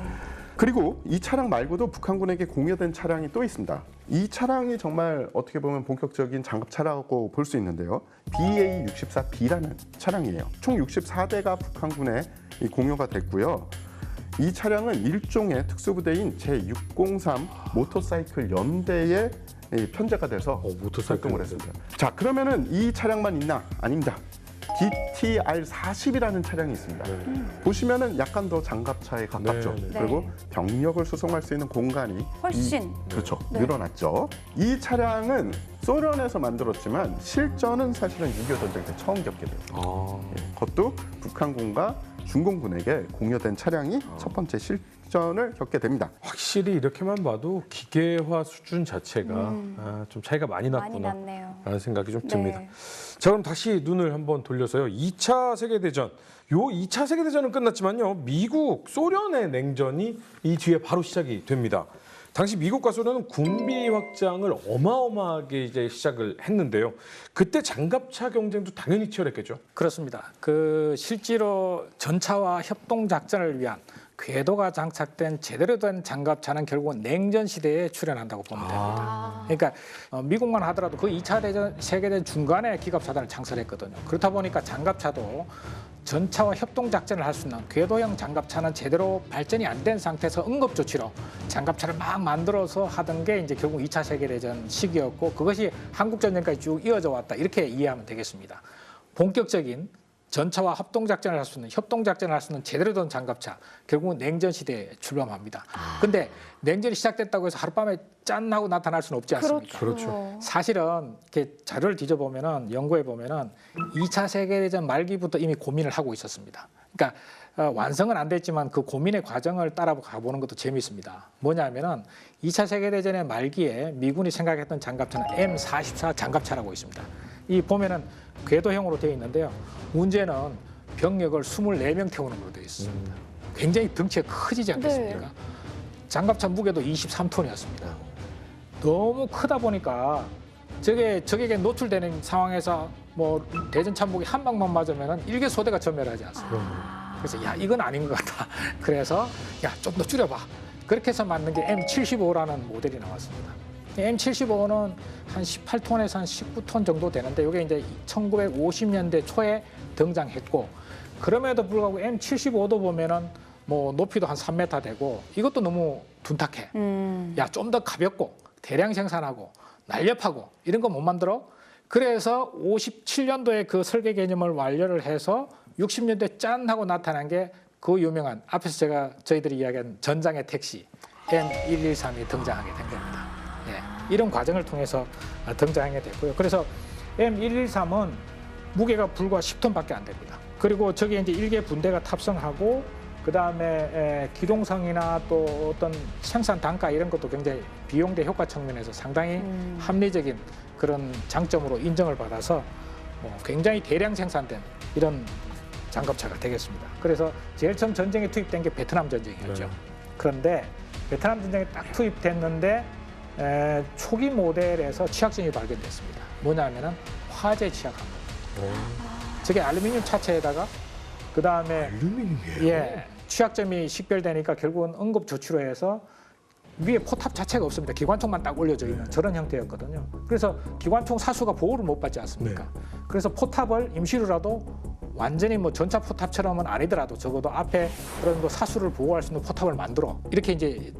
C: 그리고 이 차량 말고도 북한군에게 공여된 차량이 또 있습니다. 이 차량이 정말 어떻게 보면 본격적인 장갑차라고 볼 수 있는데요. BA-64B라는 차량이에요. 총 64대가 북한군에 공여가 됐고요. 이 차량은 일종의 특수부대인 제603 모터사이클 연대에 편제가 돼서
A: 모터사이클
C: 활동을 했습니다. 자, 그러면은 이 차량만 있나? 아닙니다. DTR-40이라는 차량이 있습니다. 보시면은 약간 더 장갑차에 가깝죠.
A: 네, 네.
C: 그리고 병력을 수송할 수 있는 공간이
B: 훨씬.
C: 그렇죠. 늘어났죠. 이 차량은 소련에서 만들었지만 실전은 사실은 6.25 전쟁 때 처음 겪게 돼요. 그것도 북한군과 중공군에게 공여된 차량이 첫 번째 실전을 겪게 됩니다.
A: 확실히 이렇게만 봐도 기계화 수준 자체가 좀 차이가 많이
B: 많이
A: 났구나
B: 났네요.
A: 라는 생각이 좀
B: 네.
A: 듭니다. 자, 그럼 다시 눈을 한번 돌려서요. 2차 세계대전. 요 2차 세계대전은 끝났지만요. 미국, 소련의 냉전이 이 뒤에 바로 시작이 됩니다. 당시 미국과 소련은 군비 확장을 어마어마하게 이제 시작을 했는데요. 그때 장갑차 경쟁도 당연히 치열했겠죠.
D: 그렇습니다. 실제로 전차와 협동 작전을 위한 궤도가 장착된 제대로 된 장갑차는 결국은 냉전 시대에 출현한다고 보면 됩니다. 그러니까 미국만 하더라도 그 2차 대전 세계대전 중간에 기갑사단을 창설했거든요. 그렇다 보니까 장갑차도 전차와 협동 작전을 할 수 있는 궤도형 장갑차는 제대로 발전이 안 된 상태에서 응급조치로 장갑차를 막 만들어서 하던 게 이제 결국 2차 세계대전 시기였고 그것이 한국전쟁까지 쭉 이어져 왔다 이렇게 이해하면 되겠습니다. 본격적인 전차와 협동작전을 할 수 있는 협동작전을 할 수 있는 제대로 된 장갑차 결국은 냉전 시대에 출범합니다. 근데 냉전이 시작됐다고 해서 하룻밤에 짠 하고 나타날 수는 없지 않습니까?
A: 그렇죠.
D: 사실은 이렇게 자료를 뒤져보면은 연구해 보면은 2차 세계대전 말기부터 이미 고민을 하고 있었습니다. 그러니까 완성은 안 됐지만 그 고민의 과정을 따라 가보는 것도 재미있습니다. 뭐냐면은 2차 세계대전의 말기에 미군이 생각했던 장갑차는 M44 장갑차라고 있습니다. 이 보면은 궤도형으로 되어 있는데요. 문제는 병력을 24명 태우는 걸로 되어 있습니다. 굉장히 덩치가 커지지 않겠습니까?
B: 네.
D: 장갑차 무게도 23톤이었습니다. 너무 크다 보니까 적에게 노출되는 상황에서 뭐 대전 참복이 한 방만 맞으면 일개 소대가 전멸하지 않습니까? 그래서 야 이건 아닌 것 같다. 그래서 야 좀 더 줄여봐. 그렇게 해서 만든 게 M75라는 모델이 나왔습니다. M75는 한 18톤에서 한 19톤 정도 되는데 이게 이제 1950년대 초에 등장했고 그럼에도 불구하고 M75도 보면은 뭐 높이도 한 3m 되고 이것도 너무 둔탁해. 야 좀 더 가볍고 대량 생산하고 날렵하고 이런 거 못 만들어? 그래서 57년도에 그 설계 개념을 완료를 해서 60년대 짠 하고 나타난 게 그 유명한 앞에서 저희들이 이야기한 전장의 택시 M113이 등장하게 된 겁니다. 이런 과정을 통해서 등장하게 됐고요. 그래서 M113은 무게가 불과 10톤밖에 안 됩니다. 그리고 저기 이제 일개 분대가 탑승하고 그 다음에 기동성이나 또 어떤 생산 단가 이런 것도 굉장히 비용 대 효과 측면에서 상당히 합리적인 그런 장점으로 인정을 받아서 굉장히 대량 생산된 이런 장갑차가 되겠습니다. 그래서 제일 처음 전쟁에 투입된 게 베트남 전쟁이었죠. 그런데 베트남 전쟁에 딱 투입됐는데 초기 모델에서 취약점이 발견됐습니다. 뭐냐면은 화재 취약한 겁니다. 저게 알루미늄 차체에다가 그 다음에 취약점이 식별되니까 결국은 응급 조치로 해서 위에 포탑 자체가 없습니다. 기관총만 딱 올려져 있는 저런 형태였거든요. 그래서 기관총 사수가 보호를 못 받지 않습니까? 그래서 포탑을 임시로라도 완전히 뭐 전차 포탑처럼은 아니더라도 적어도 앞에 그런 뭐 사수를 보호할 수 있는 포탑을 만들어 이렇게 이제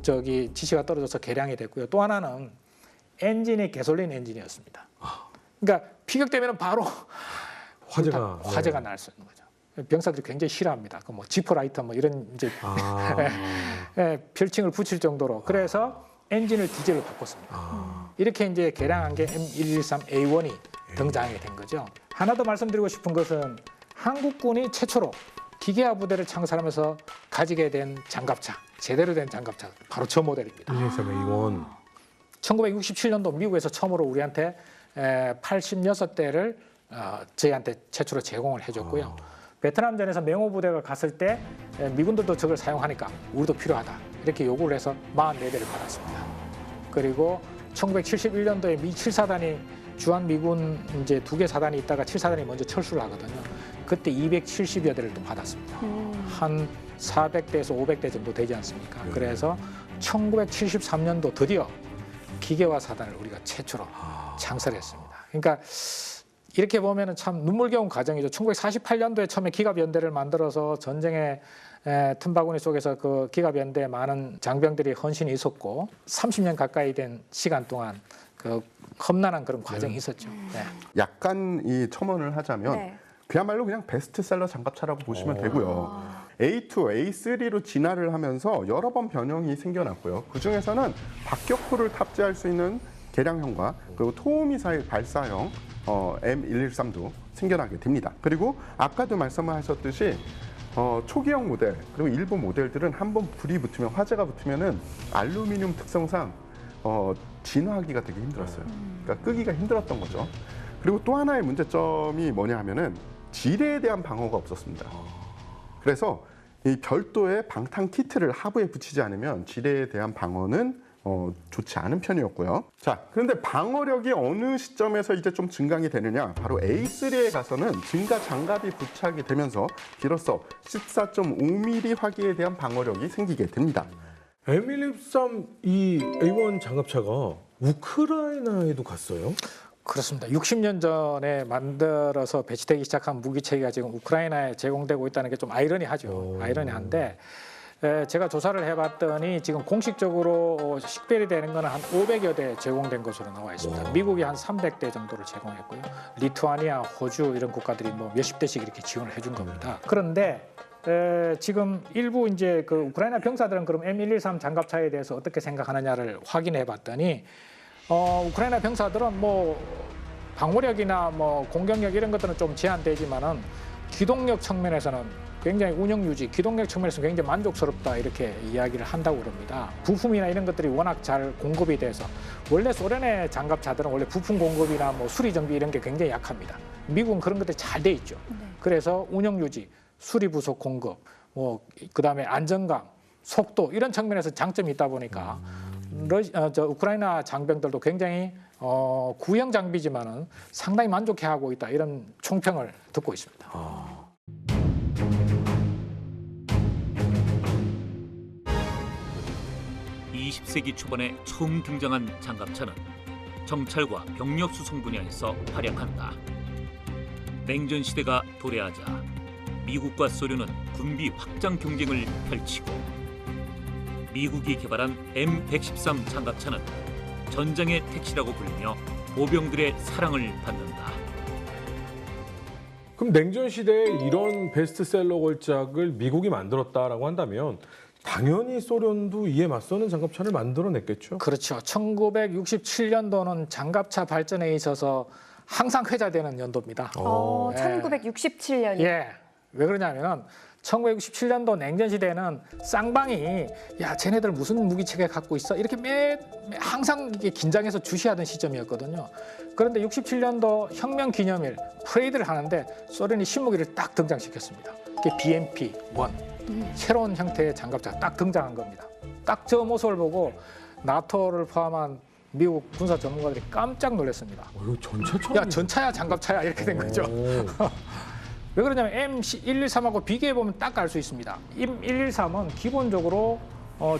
D: 지시가 떨어져서 개량이 됐고요. 또 하나는 엔진이 가솔린 엔진이었습니다. 그러니까 피격되면 바로 화재가 날 수 있는 거죠. 병사들이 굉장히 싫어합니다. 그 뭐 지퍼라이터 뭐 이런 이제 별칭을 붙일 정도로 그래서 엔진을 디젤로 바꿨습니다. 이렇게 이제 개량한 게 M113A1이 등장하게 된 거죠. 하나 더 말씀드리고 싶은 것은 한국군이 최초로 기계화 부대를 창설하면서 가지게 된 장갑차, 제대로 된 장갑차, 바로 저 모델입니다.
A: 123A1.
D: 1967년도 미국에서 처음으로 우리한테 86대를 저희한테 최초로 제공을 해줬고요. 베트남전에서 맹호 부대가 갔을 때 미군들도 저걸 사용하니까 우리도 필요하다. 이렇게 요구를 해서 44대를 받았습니다. 그리고 1971년도에 미 7사단이 주한 미군 이제 2개 사단이 있다가 7사단이 먼저 철수를 하거든요. 그때 270여 대를 또 받았습니다. 한 400대에서 500대 정도 되지 않습니까? 그래서 1973년도 드디어 기계화 사단을 우리가 최초로 창설했습니다. 그러니까 이렇게 보면은 참 눈물겨운 과정이죠. 1948년도에 처음에 기갑연대를 만들어서 전쟁의 틈바구니 속에서 그 기갑연대에 많은 장병들이 헌신이 있었고 30년 가까이 된 시간 동안 그 험난한 그런 과정이 있었죠. 네.
C: 약간 이 첨언을 하자면
B: 네.
C: 그야말로 그냥 베스트셀러 장갑차라고 보시면 되고요. A2, A3로 진화를 하면서 여러 번 변형이 생겨났고요. 그중에서는 박격포를 탑재할 수 있는 개량형과 그리고 토미사일 발사형 M113도 생겨나게 됩니다. 그리고 아까도 말씀을 하셨듯이 초기형 모델 그리고 일부 모델들은 한번 불이 붙으면 화재가 붙으면은 알루미늄 특성상 진화하기가 되게 힘들었어요. 그러니까 끄기가 힘들었던 거죠. 그리고 또 하나의 문제점이 뭐냐 하면은 지뢰에 대한 방어가 없었습니다. 그래서 이 별도의 방탄 키트를 하부에 붙이지 않으면 지뢰에 대한 방어는 좋지 않은 편이었고요. 자, 그런데 방어력이 어느 시점에서 이제 좀 증강이 되느냐? 바로 A3에 가서는 증가 장갑이 부착이 되면서 비로소 14.5mm 화기에 대한 방어력이 생기게 됩니다.
A: M113 이 A1 장갑차가 우크라이나에도 갔어요?
D: 그렇습니다. 60년 전에 만들어서 배치되기 시작한 무기체계가 지금 우크라이나에 제공되고 있다는 게 좀 아이러니하죠. 아이러니한데 제가 조사를 해봤더니 지금 공식적으로 식별이 되는 거는 한 500여 대 제공된 것으로 나와 있습니다. 미국이 한 300대 정도를 제공했고요. 리투아니아, 호주 이런 국가들이 뭐 몇십 대씩 이렇게 지원을 해준 겁니다. 그런데 지금 일부 이제 그 우크라이나 병사들은 그럼 M113 장갑차에 대해서 어떻게 생각하느냐를 확인해봤더니 우크라이나 병사들은 뭐 방어력이나 뭐 공격력 이런 것들은 좀 제한되지만은 기동력 측면에서는 굉장히 운영 유지, 기동력 측면에서 굉장히 만족스럽다 이렇게 이야기를 한다고 그럽니다. 부품이나 이런 것들이 워낙 잘 공급이 돼서 원래 소련의 장갑차들은 원래 부품 공급이나 뭐 수리 정비 이런 게 굉장히 약합니다. 미국은 그런 것들이 잘 돼 있죠. 그래서 운영 유지, 수리 부속 공급, 뭐 그다음에 안정감, 속도 이런 측면에서 장점이 있다 보니까 우크라이나 장병들도 굉장히 구형 장비지만은 상당히 만족해하고 있다 이런 총평을 듣고 있습니다.
E: 20세기 초반에 처음 등장한 장갑차는 정찰과 병력 수송 분야에서 활약한다. 냉전 시대가 도래하자 미국과 소련은 군비 확장 경쟁을 펼치고 미국이 개발한 M113 장갑차는 전장의 택시라고 불리며 보병들의 사랑을 받는다.
A: 그럼 냉전 시대에 이런 베스트셀러 걸작을 미국이 만들었다라고 한다면 당연히 소련도 이에 맞서는 장갑차를 만들어냈겠죠.
D: 그렇죠. 1967년도는 장갑차 발전에 있어서 항상 회자되는 연도입니다.
B: 1967년이요.
D: 예. 왜 그러냐면은 1967년도 냉전 시대에는 쌍방이 야 쟤네들 무슨 무기체계 갖고 있어 이렇게 항상 이게 긴장해서 주시하던 시점이었거든요. 그런데 67년도 혁명 기념일 프레이드를 하는데 소련이 신무기를 딱 등장시켰습니다. 그게 BMP-1 새로운 형태의 장갑차가 딱 등장한 겁니다. 딱 저 모습을 보고 나토를 포함한 미국 군사 전문가들이 깜짝 놀랐습니다.
A: 이거 전차처럼.
D: 야 전차야 장갑차야 이렇게 된 거죠. 왜 그러냐면 M113하고 비교해보면 딱 알 수 있습니다. M113은 기본적으로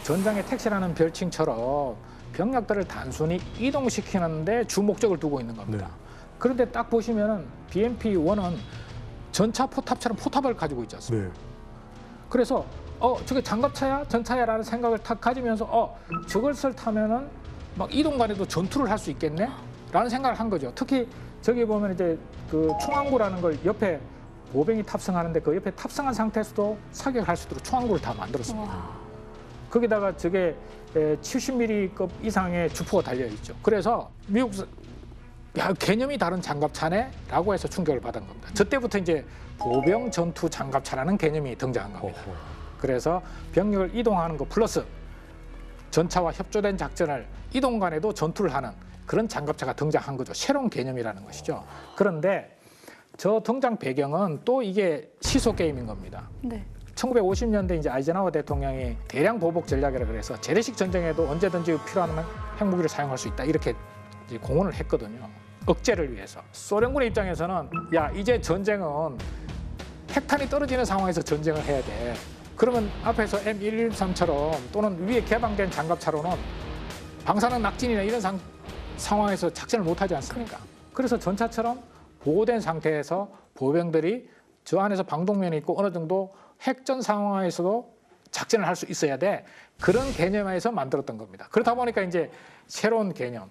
D: 전장의 택시라는 별칭처럼 병력들을 단순히 이동시키는 데 주목적을 두고 있는 겁니다.
A: 네.
D: 그런데 딱 보시면은 BMP-1은 전차 포탑처럼 포탑을 가지고 있지 않습니까?
A: 네.
D: 그래서 저게 장갑차야? 전차야라는 생각을 딱 가지면서 저것을 타면은 막 이동간에도 전투를 할 수 있겠네? 라는 생각을 한 거죠. 특히 저기 보면 이제 그 충항구라는 걸 옆에 모병이 탑승하는데 그 옆에 탑승한 상태에서도 사격할 수 있도록 충항구를 다 만들었습니다. 거기다가 저게 70mm급 이상의 주포가 달려 있죠. 그래서 미국에서 야 개념이 다른 장갑차네라고 해서 충격을 받은 겁니다. 저때부터 이제 보병 전투 장갑차라는 개념이 등장한 겁니다. 그래서 병력을 이동하는 것 플러스 전차와 협조된 작전을 이동간에도 전투를 하는 그런 장갑차가 등장한 거죠. 새로운 개념이라는 것이죠. 그런데 저 등장 배경은 또 이게 시소 게임인 겁니다.
B: 네.
D: 1950년대 이제 아이젠하워 대통령이 대량 보복 전략이라 그래서 재래식 전쟁에도 언제든지 필요한 핵무기를 사용할 수 있다 이렇게 이제 공언을 했거든요. 억제를 위해서. 소련군의 입장에서는 야 이제 전쟁은 핵탄이 떨어지는 상황에서 전쟁을 해야 돼. 그러면 앞에서 M113처럼 또는 위에 개방된 장갑차로는 방사능 낙진이나 이런 상황에서 작전을 못하지 않습니까? 그래서 전차처럼 보호된 상태에서 보병들이 저 안에서 방독면이 있고 어느 정도 핵전 상황에서도 작전을 할 수 있어야 돼. 그런 개념에서 만들었던 겁니다. 그러다 보니까 이제 새로운 개념,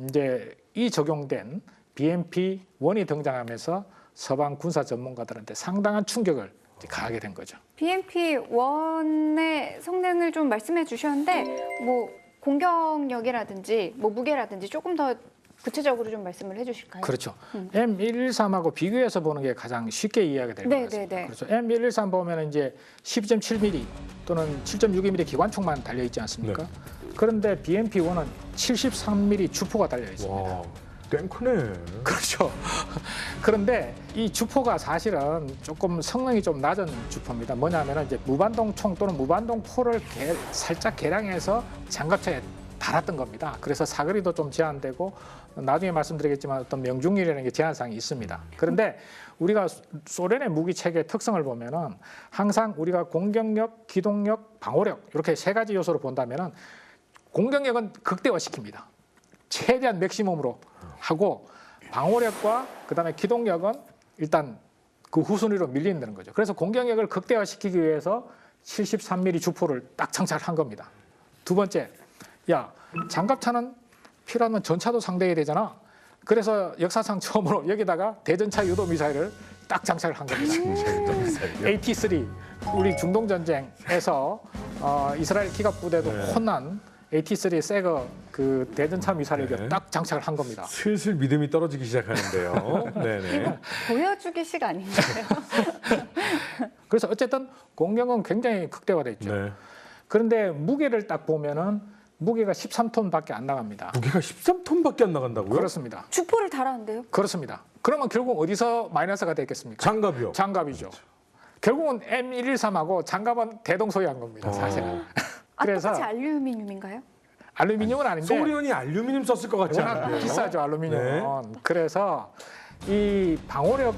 D: 이제 이 적용된 BMP-1이 등장하면서 서방 군사 전문가들한테 상당한 충격을 가하게 된 거죠.
B: BMP-1의 성능을 좀 말씀해 주셨는데 뭐 공격력이라든지 뭐 무게라든지 조금 더 구체적으로 좀 말씀을 해주실까요?
D: 그렇죠. M113하고 비교해서 보는 게 가장 쉽게 이해하게 될 것
B: 네,
D: 같습니다.
B: 네, 네.
D: 그렇죠. M113 보면 이제 12.7mm 또는 7.62mm 기관총만 달려 있지 않습니까? 그런데 BMP-1은 73mm 주포가 달려 있습니다.
A: 와, 꽤 크네.
D: 그렇죠. 그런데 이 주포가 사실은 조금 성능이 좀 낮은 주포입니다. 뭐냐면 이제 무반동 총 또는 무반동 포를 살짝 개량해서 장갑차에 달았던 겁니다. 그래서 사거리도 좀 제한되고 나중에 말씀드리겠지만 어떤 명중률이라는 게 제한사항이 있습니다. 그런데 우리가 소련의 무기 체계의 특성을 보면은 항상 우리가 공격력, 기동력, 방어력 이렇게 세 가지 요소로 본다면은 공격력은 극대화시킵니다. 최대한 맥시멈으로 하고 방어력과 그다음에 기동력은 일단 그 후순위로 밀린다는 거죠. 그래서 공격력을 극대화시키기 위해서 73mm 주포를 딱 장착한 겁니다. 두 번째, 야 장갑차는 필요하면 전차도 상대해야 되잖아. 그래서 역사상 처음으로 여기다가 대전차 유도 미사일을 딱 장착을 한 겁니다. AT-3 우리 중동 전쟁에서 이스라엘 기갑 부대도 혼난 AT-3 새거 그 대전차 미사일을
A: 네.
D: 딱 장착을 한 겁니다.
A: 슬슬 믿음이 떨어지기 시작하는데요. 네네.
B: 보여주기식 아닌가요?
D: 그래서 어쨌든 공격은 굉장히 극대화돼 있죠.
A: 네.
D: 그런데 무게를 딱 보면은 무게가 13톤밖에 안 나갑니다.
A: 무게가 13톤밖에 안 나간다고요?
D: 그렇습니다.
B: 주포를 달았는데요?
D: 그렇습니다. 그러면 결국 어디서 마이너스가 됐겠습니까?
A: 장갑이요.
D: 장갑이죠. 결국은 M113하고 장갑은 대동소이한 겁니다. 사실은. 그래서
B: 똑같이 알루미늄인가요?
D: 알루미늄은 아닌데
A: 소련이 알루미늄 썼을 것 같지
D: 워낙
A: 않아요?
D: 비싸죠 알루미늄은.
A: 네.
D: 그래서 이 방어력은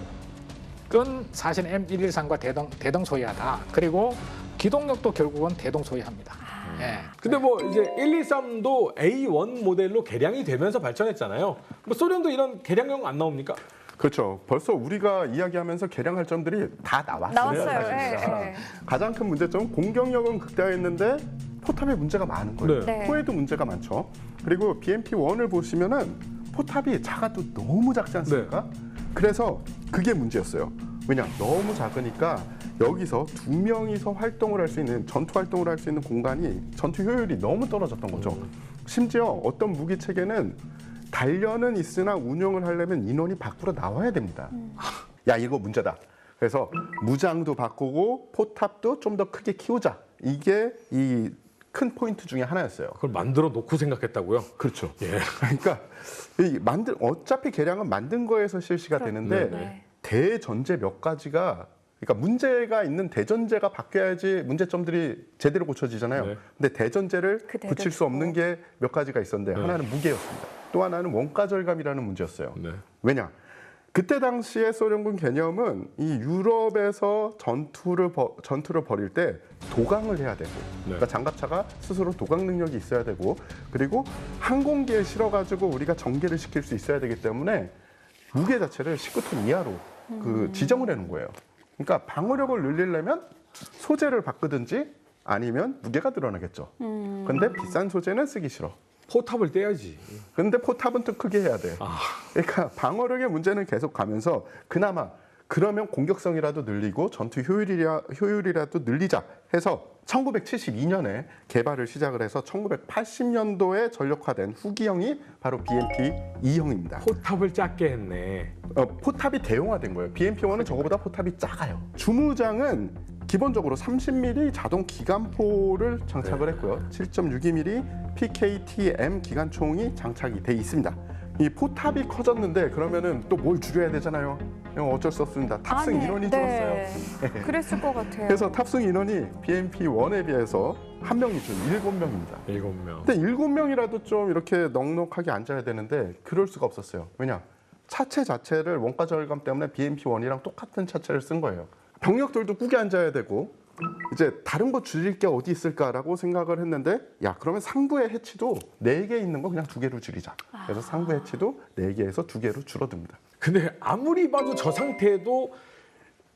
D: 사실 M113과 대동소이하다. 그리고 기동력도 결국은 대동소이합니다. 예.
A: 근데 뭐 이제 123도 A1 모델로 개량이 되면서 발전했잖아요. 뭐 소련도 이런 개량형 안 나옵니까?
C: 그렇죠. 벌써 우리가 이야기하면서 개량할 점들이 다 나왔어요. 사실상.
B: 예, 예.
C: 가장 큰 문제점은 공격력은 극대화했는데 포탑에 문제가 많은 거예요.
A: 네.
B: 네.
C: 포에도 문제가 많죠. 그리고 BMP-1을 보시면은 포탑이 작아도 너무 작지 않습니까? 그래서 그게 문제였어요. 왜냐? 너무 작으니까 여기서 두 명이서 활동을 할 수 있는 전투 활동을 할 수 있는 공간이 전투 효율이 너무 떨어졌던 거죠. 심지어 어떤 무기 체계는 단련은 있으나 운용을 하려면 인원이 밖으로 나와야 됩니다. 야 이거 문제다. 그래서 무장도 바꾸고 포탑도 좀 더 크게 키우자. 이게 이 큰 포인트 중에 하나였어요.
A: 그걸 만들어 놓고 생각했다고요?
C: 그렇죠.
A: 예.
C: 그러니까 어차피 개량은 만든 거에서 실시가 되는데
B: 네.
C: 대전제 몇 가지가 그러니까 문제가 있는 대전제가 바뀌어야지 문제점들이 제대로 고쳐지잖아요.
A: 네.
C: 근데 대전제를
B: 그
C: 고칠 수 없는 게 몇 가지가 있었는데 하나는 무게였습니다. 또 하나는 원가 절감이라는 문제였어요.
A: 네.
C: 왜냐? 그때 당시에 소련군 개념은 이 유럽에서 전투를 벌일 때 도강을 해야 되고, 그러니까 장갑차가 스스로 도강 능력이 있어야 되고, 그리고 항공기에 실어가지고 우리가 전개를 시킬 수 있어야 되기 때문에 무게 자체를 19톤 이하로 그 지정을 해놓은 거예요. 그러니까 방어력을 늘리려면 소재를 바꾸든지 아니면 무게가 늘어나겠죠. 근데 비싼 소재는 쓰기 싫어.
A: 포탑을 떼야지.
C: 근데 포탑은 또 크게 해야 돼. 그러니까 방어력의 문제는 계속 가면서 그나마 그러면 공격성이라도 늘리고 전투 효율이라도 늘리자 해서 1972년에 개발을 시작을 해서 1980년도에 전력화된 후기형이 바로 BMP-2형입니다.
A: 포탑을 작게 했네.
C: 포탑이 대용화된 거예요. BMP-1은 저거보다 포탑이 작아요. 주무장은 기본적으로 30mm 자동 기관포를 장착을 했고요. 7.62mm PKTM 기관총이 장착이 돼 있습니다. 이 포탑이 커졌는데 그러면은 또 뭘 줄여야 되잖아요. 어쩔 수 없습니다. 탑승 인원이 줄었어요.
B: 그랬을 것 같아요.
C: 그래서 탑승 인원이 BMP-1에 비해서 한 명이 좀 7명입니다.
A: 7명.
C: 근데 7명이라도 좀 이렇게 넉넉하게 앉아야 되는데 그럴 수가 없었어요. 왜냐? 차체 자체를 원가 절감 때문에 BMP-1이랑 똑같은 차체를 쓴 거예요. 병력들도 꾸게 앉아야 되고 이제 다른 거 줄일 게 어디 있을까라고 생각을 했는데 야 그러면 상부의 해치도 4개 있는 거 그냥 2개로 줄이자. 그래서 상부 해치도 4개에서 2개로 줄어듭니다.
A: 근데 아무리 봐도 저 상태에도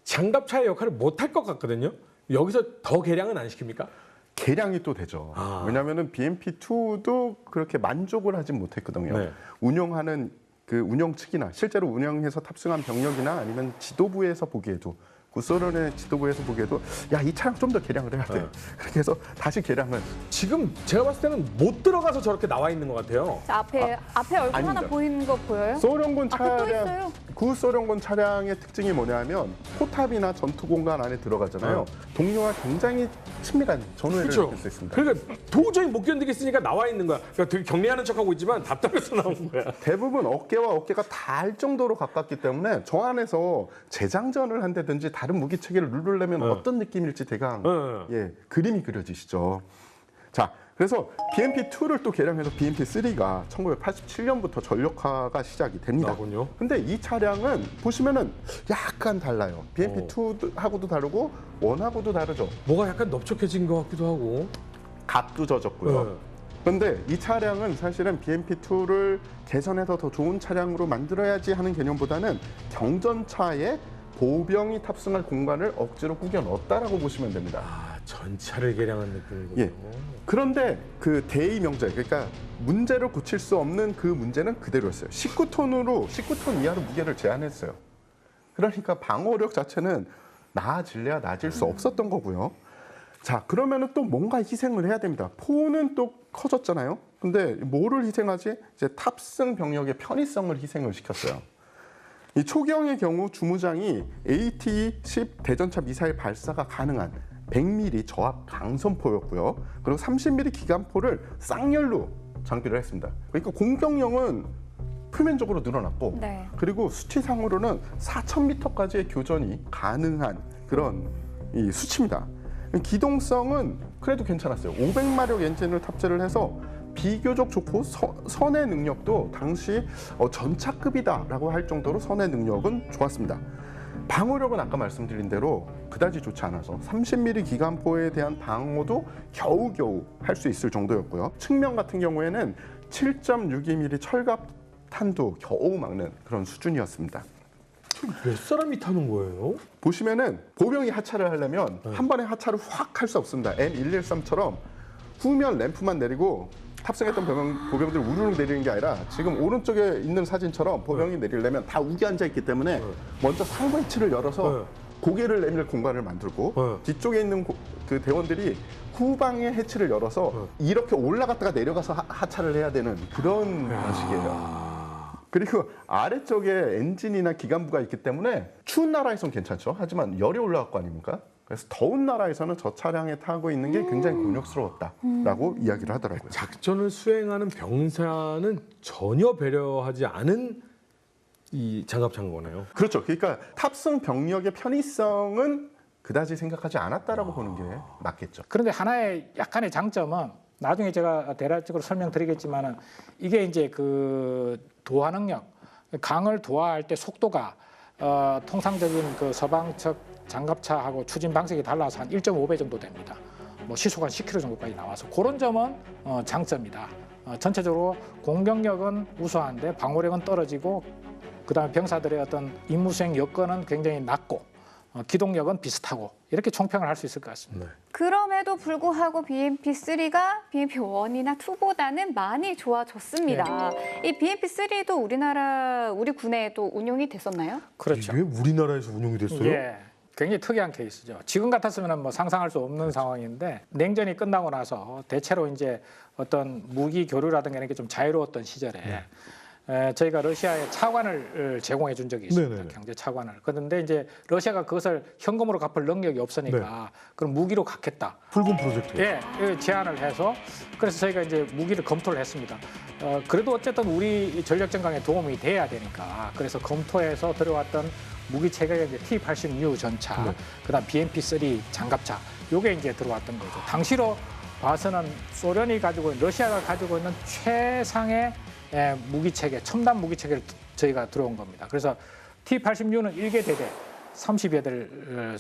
A: 장갑차의 역할을 못할 것 같거든요. 여기서 더 개량은 안 시킵니까?
C: 개량이 또 되죠.
A: 아.
C: 왜냐하면 BMP2도 그렇게 만족을 하진 못했거든요.
A: 네.
C: 운영하는 그 운영 측이나 실제로 운영해서 탑승한 병력이나 아니면 지도부에서 보기에도 구소련의 지도부에서 보기에도 야 이 차량 좀 더 개량을 해야 돼.
A: 네.
C: 그렇게 해서 다시 개량을
A: 지금 제가 봤을 때는 못 들어가서 저렇게 나와 있는 것 같아요.
B: 자, 앞에 얼굴 하나
C: 아닙니다.
B: 보이는 거 보여요?
C: 소련군
B: 앞에 또
C: 차량
B: 있어요.
C: 구소련군 차량의 특징이 뭐냐면 포탑이나 전투 공간 안에 들어가잖아요. 동료와 굉장히 친밀한 전후회를
A: 그렇죠.
C: 느낄 수 있습니다.
A: 그러니까 도저히 못 견디겠으니까 나와 있는 거야. 그러니까 되게 격리하는 척하고 있지만 답답해서 나온 거야.
C: 대부분 어깨와 어깨가 닿을 정도로 가깝기 때문에 저 안에서 재장전을 한다든지 다른 무기 체계를 누르려면 어떤 느낌일지 대강 예, 그림이 그려지시죠. 자, 그래서 BMP2를 또 개량해서 BMP3가 1987년부터 전력화가 시작이 됩니다.
A: 나군요.
C: 근데 이 차량은 보시면은 약간 달라요. BMP2하고도 다르고 원하고도 다르죠.
A: 뭐가 약간 넓적해진 것 같기도 하고.
C: 값도 젖었고요.
A: 네.
C: 그런데 이 차량은 사실은 BMP2를 개선해서 더 좋은 차량으로 만들어야지 하는 개념보다는 경전차에 보병이 탑승할 공간을 억지로 꾸겨 넣었다라고 보시면 됩니다.
A: 아, 전차를 개량한 느낌이군요.
C: 예. 그런데 그 대의 명제, 그러니까 문제를 고칠 수 없는 그 문제는 그대로였어요. 19톤 이하로 무게를 제한했어요. 그러니까 방어력 자체는 나아질래야 나아질 수 없었던 거고요. 자, 그러면은 또 뭔가 희생을 해야 됩니다. 포는 또 커졌잖아요. 근데 뭐를 희생하지? 이제 탑승 병력의 편의성을 희생을 시켰어요. 이 초경의 경우 주무장이 AT-10 대전차 미사일 발사가 가능한 100mm 저압 강선포였고요. 그리고 30mm 기관포를 쌍열로 장비를 했습니다. 그러니까 공격력은 표면적으로 늘어났고
B: 네.
C: 그리고 수치상으로는 4,000m까지의 교전이 가능한 그런 이 수치입니다. 기동성은 그래도 괜찮았어요. 500마력 엔진을 탑재를 해서 비교적 좋고 선의 능력도 당시 전차급이다라고 할 정도로 선의 능력은 좋았습니다. 방어력은 아까 말씀드린 대로 그다지 좋지 않아서 30mm 기관포에 대한 방어도 겨우겨우 할 수 있을 정도였고요. 측면 같은 경우에는 7.62mm 철갑탄도 겨우 막는 그런 수준이었습니다.
A: 몇 사람이 타는 거예요?
C: 보시면은 보병이 하차를 하려면 한 번에 하차를 확 할 수 없습니다. M113처럼 후면 램프만 내리고 탑승했던 보병들 우르르 내리는 게 아니라 지금 오른쪽에 있는 사진처럼 보병이 내리려면 다 우겨 앉아 있기 때문에 먼저 상부 해치를 열어서 고개를 내밀 공간을 만들고 뒤쪽에 있는 그 대원들이 후방의 해치를 열어서 이렇게 올라갔다가 내려가서 하차를 해야 되는 그런 방식이에요. 그리고 아래쪽에 엔진이나 기관부가 있기 때문에 추운 나라에선 괜찮죠. 하지만 열이 올라갈 거 아닙니까? 그래서 더운 나라에서는 저 차량에 타고 있는 게 굉장히 곤욕스러웠다라고 이야기를 하더라고요.
A: 작전을 수행하는 병사는 전혀 배려하지 않은 이 장갑차인 거네요.
C: 그렇죠. 그러니까 탑승 병력의 편의성은 그다지 생각하지 않았다라고 보는 게 맞겠죠.
D: 그런데 하나의 약간의 장점은 나중에 제가 대략적으로 설명드리겠지만은 이게 이제 그 도하 능력, 강을 도하할 때 속도가 통상적인 그 서방측 장갑차하고 추진 방식이 달라서 한 1.5배 정도 됩니다. 뭐 시속 한 10km 정도까지 나와서 그런 점은 장점이다. 전체적으로 공격력은 우수한데 방어력은 떨어지고 그다음에 병사들의 어떤 임무 수행 여건은 굉장히 낮고 기동력은 비슷하고 이렇게 총평을 할 수 있을 것 같습니다.
A: 네.
B: 그럼에도 불구하고 BMP3가 BMP1이나 2보다는 많이 좋아졌습니다. 이 BMP3도 우리 군에도 운용이 됐었나요?
D: 그렇죠.
A: 왜 우리나라에서 운용이 됐어요?
D: 예, 굉장히 특이한 케이스죠. 지금 같았으면 뭐 상상할 수 없는 상황인데 냉전이 끝나고 나서 대체로 이제 어떤 무기 교류라든가 이런 게 좀 자유로웠던 시절에 저희가 러시아에 차관을 제공해 준 적이 있습니다.
A: 네네네.
D: 경제 차관을. 그런데 이제 러시아가 그것을 현금으로 갚을 능력이 없으니까 그럼 무기로 갚겠다.
A: 붉은 프로젝트.
D: 예, 제안을 해서 그래서 저희가 이제 무기를 검토를 했습니다. 그래도 어쨌든 우리 전력 증강에 도움이 돼야 되니까 그래서 검토해서 들어왔던 무기 체계가 이제 T-86 전차, 그다음 BMP-3 장갑차, 요게 이제 들어왔던 거죠. 당시로 봐서는 소련이 가지고 러시아가 가지고 있는 최상의 무기 체계, 첨단 무기 체계를 저희가 들어온 겁니다. 그래서 T-86는 1개 대대 30여 대를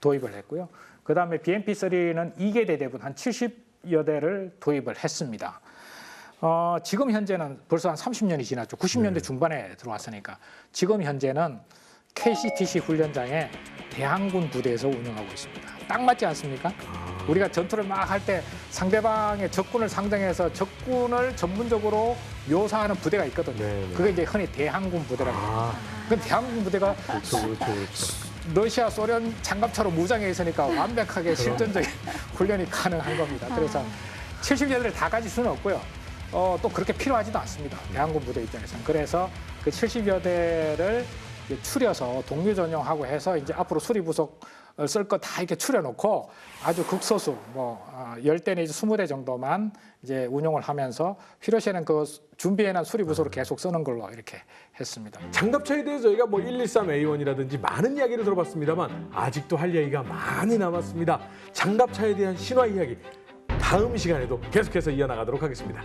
D: 도입을 했고요. 그다음에 BMP-3는 2개 대대분 한 70여 대를 도입을 했습니다. 지금 현재는 벌써 한 30년이 지났죠. 90년대 중반에 들어왔으니까 지금 현재는 KCTC 훈련장에 대항군 부대에서 운영하고 있습니다. 딱 맞지 않습니까? 우리가 전투를 막 할 때 상대방의 적군을 상정해서 적군을 전문적으로 묘사하는 부대가 있거든요.
A: 네네.
D: 그게 이제 흔히 대항군 부대라고 합니다. 그 대항군 부대가
A: 그렇죠.
D: 러시아, 소련 장갑차로 무장해 있으니까 완벽하게 실전적인 훈련이 가능한 겁니다. 그래서 70여대를 다 가질 수는 없고요. 또 그렇게 필요하지도 않습니다. 대항군 부대 입장에서는. 그래서 그 70여 대를 추려서 동료 전용하고 해서 이제 앞으로 수리부속 쓸 거 다 이렇게 추려놓고 아주 극소수 10대 내지 20대 정도만 이제 운용을 하면서 필요시에는 그 준비해놓은 수리부속을 계속 쓰는 걸로 이렇게 했습니다.
A: 장갑차에 대해서 저희가 뭐 113A1이라든지 많은 이야기를 들어봤습니다만 아직도 할 이야기가 많이 남았습니다. 장갑차에 대한 신화 이야기 다음 시간에도 계속해서 이어나가도록 하겠습니다.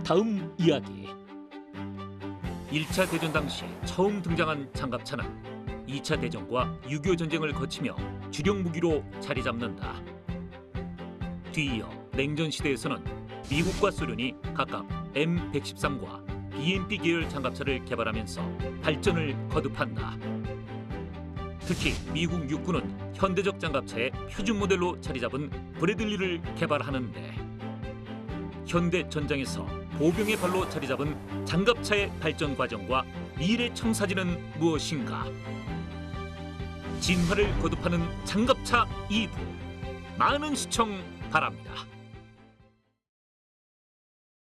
E: 다음 이야기. 1차 대전 당시 처음 등장한 장갑차는 2차 대전과 6.25 전쟁을 거치며 주력 무기로 자리 잡는다. 뒤이어 냉전 시대에서는 미국과 소련이 각각 M113과 BMP 계열 장갑차를 개발하면서 발전을 거듭한다. 특히 미국 육군은 현대적 장갑차의 표준 모델로 자리 잡은 브래들리를 개발하는데 현대 전장에서 보병의 발로 자리 잡은 장갑차의 발전 과정과 미래 청사진은 무엇인가? 진화를 거듭하는 장갑차 2부 많은 시청 바랍니다.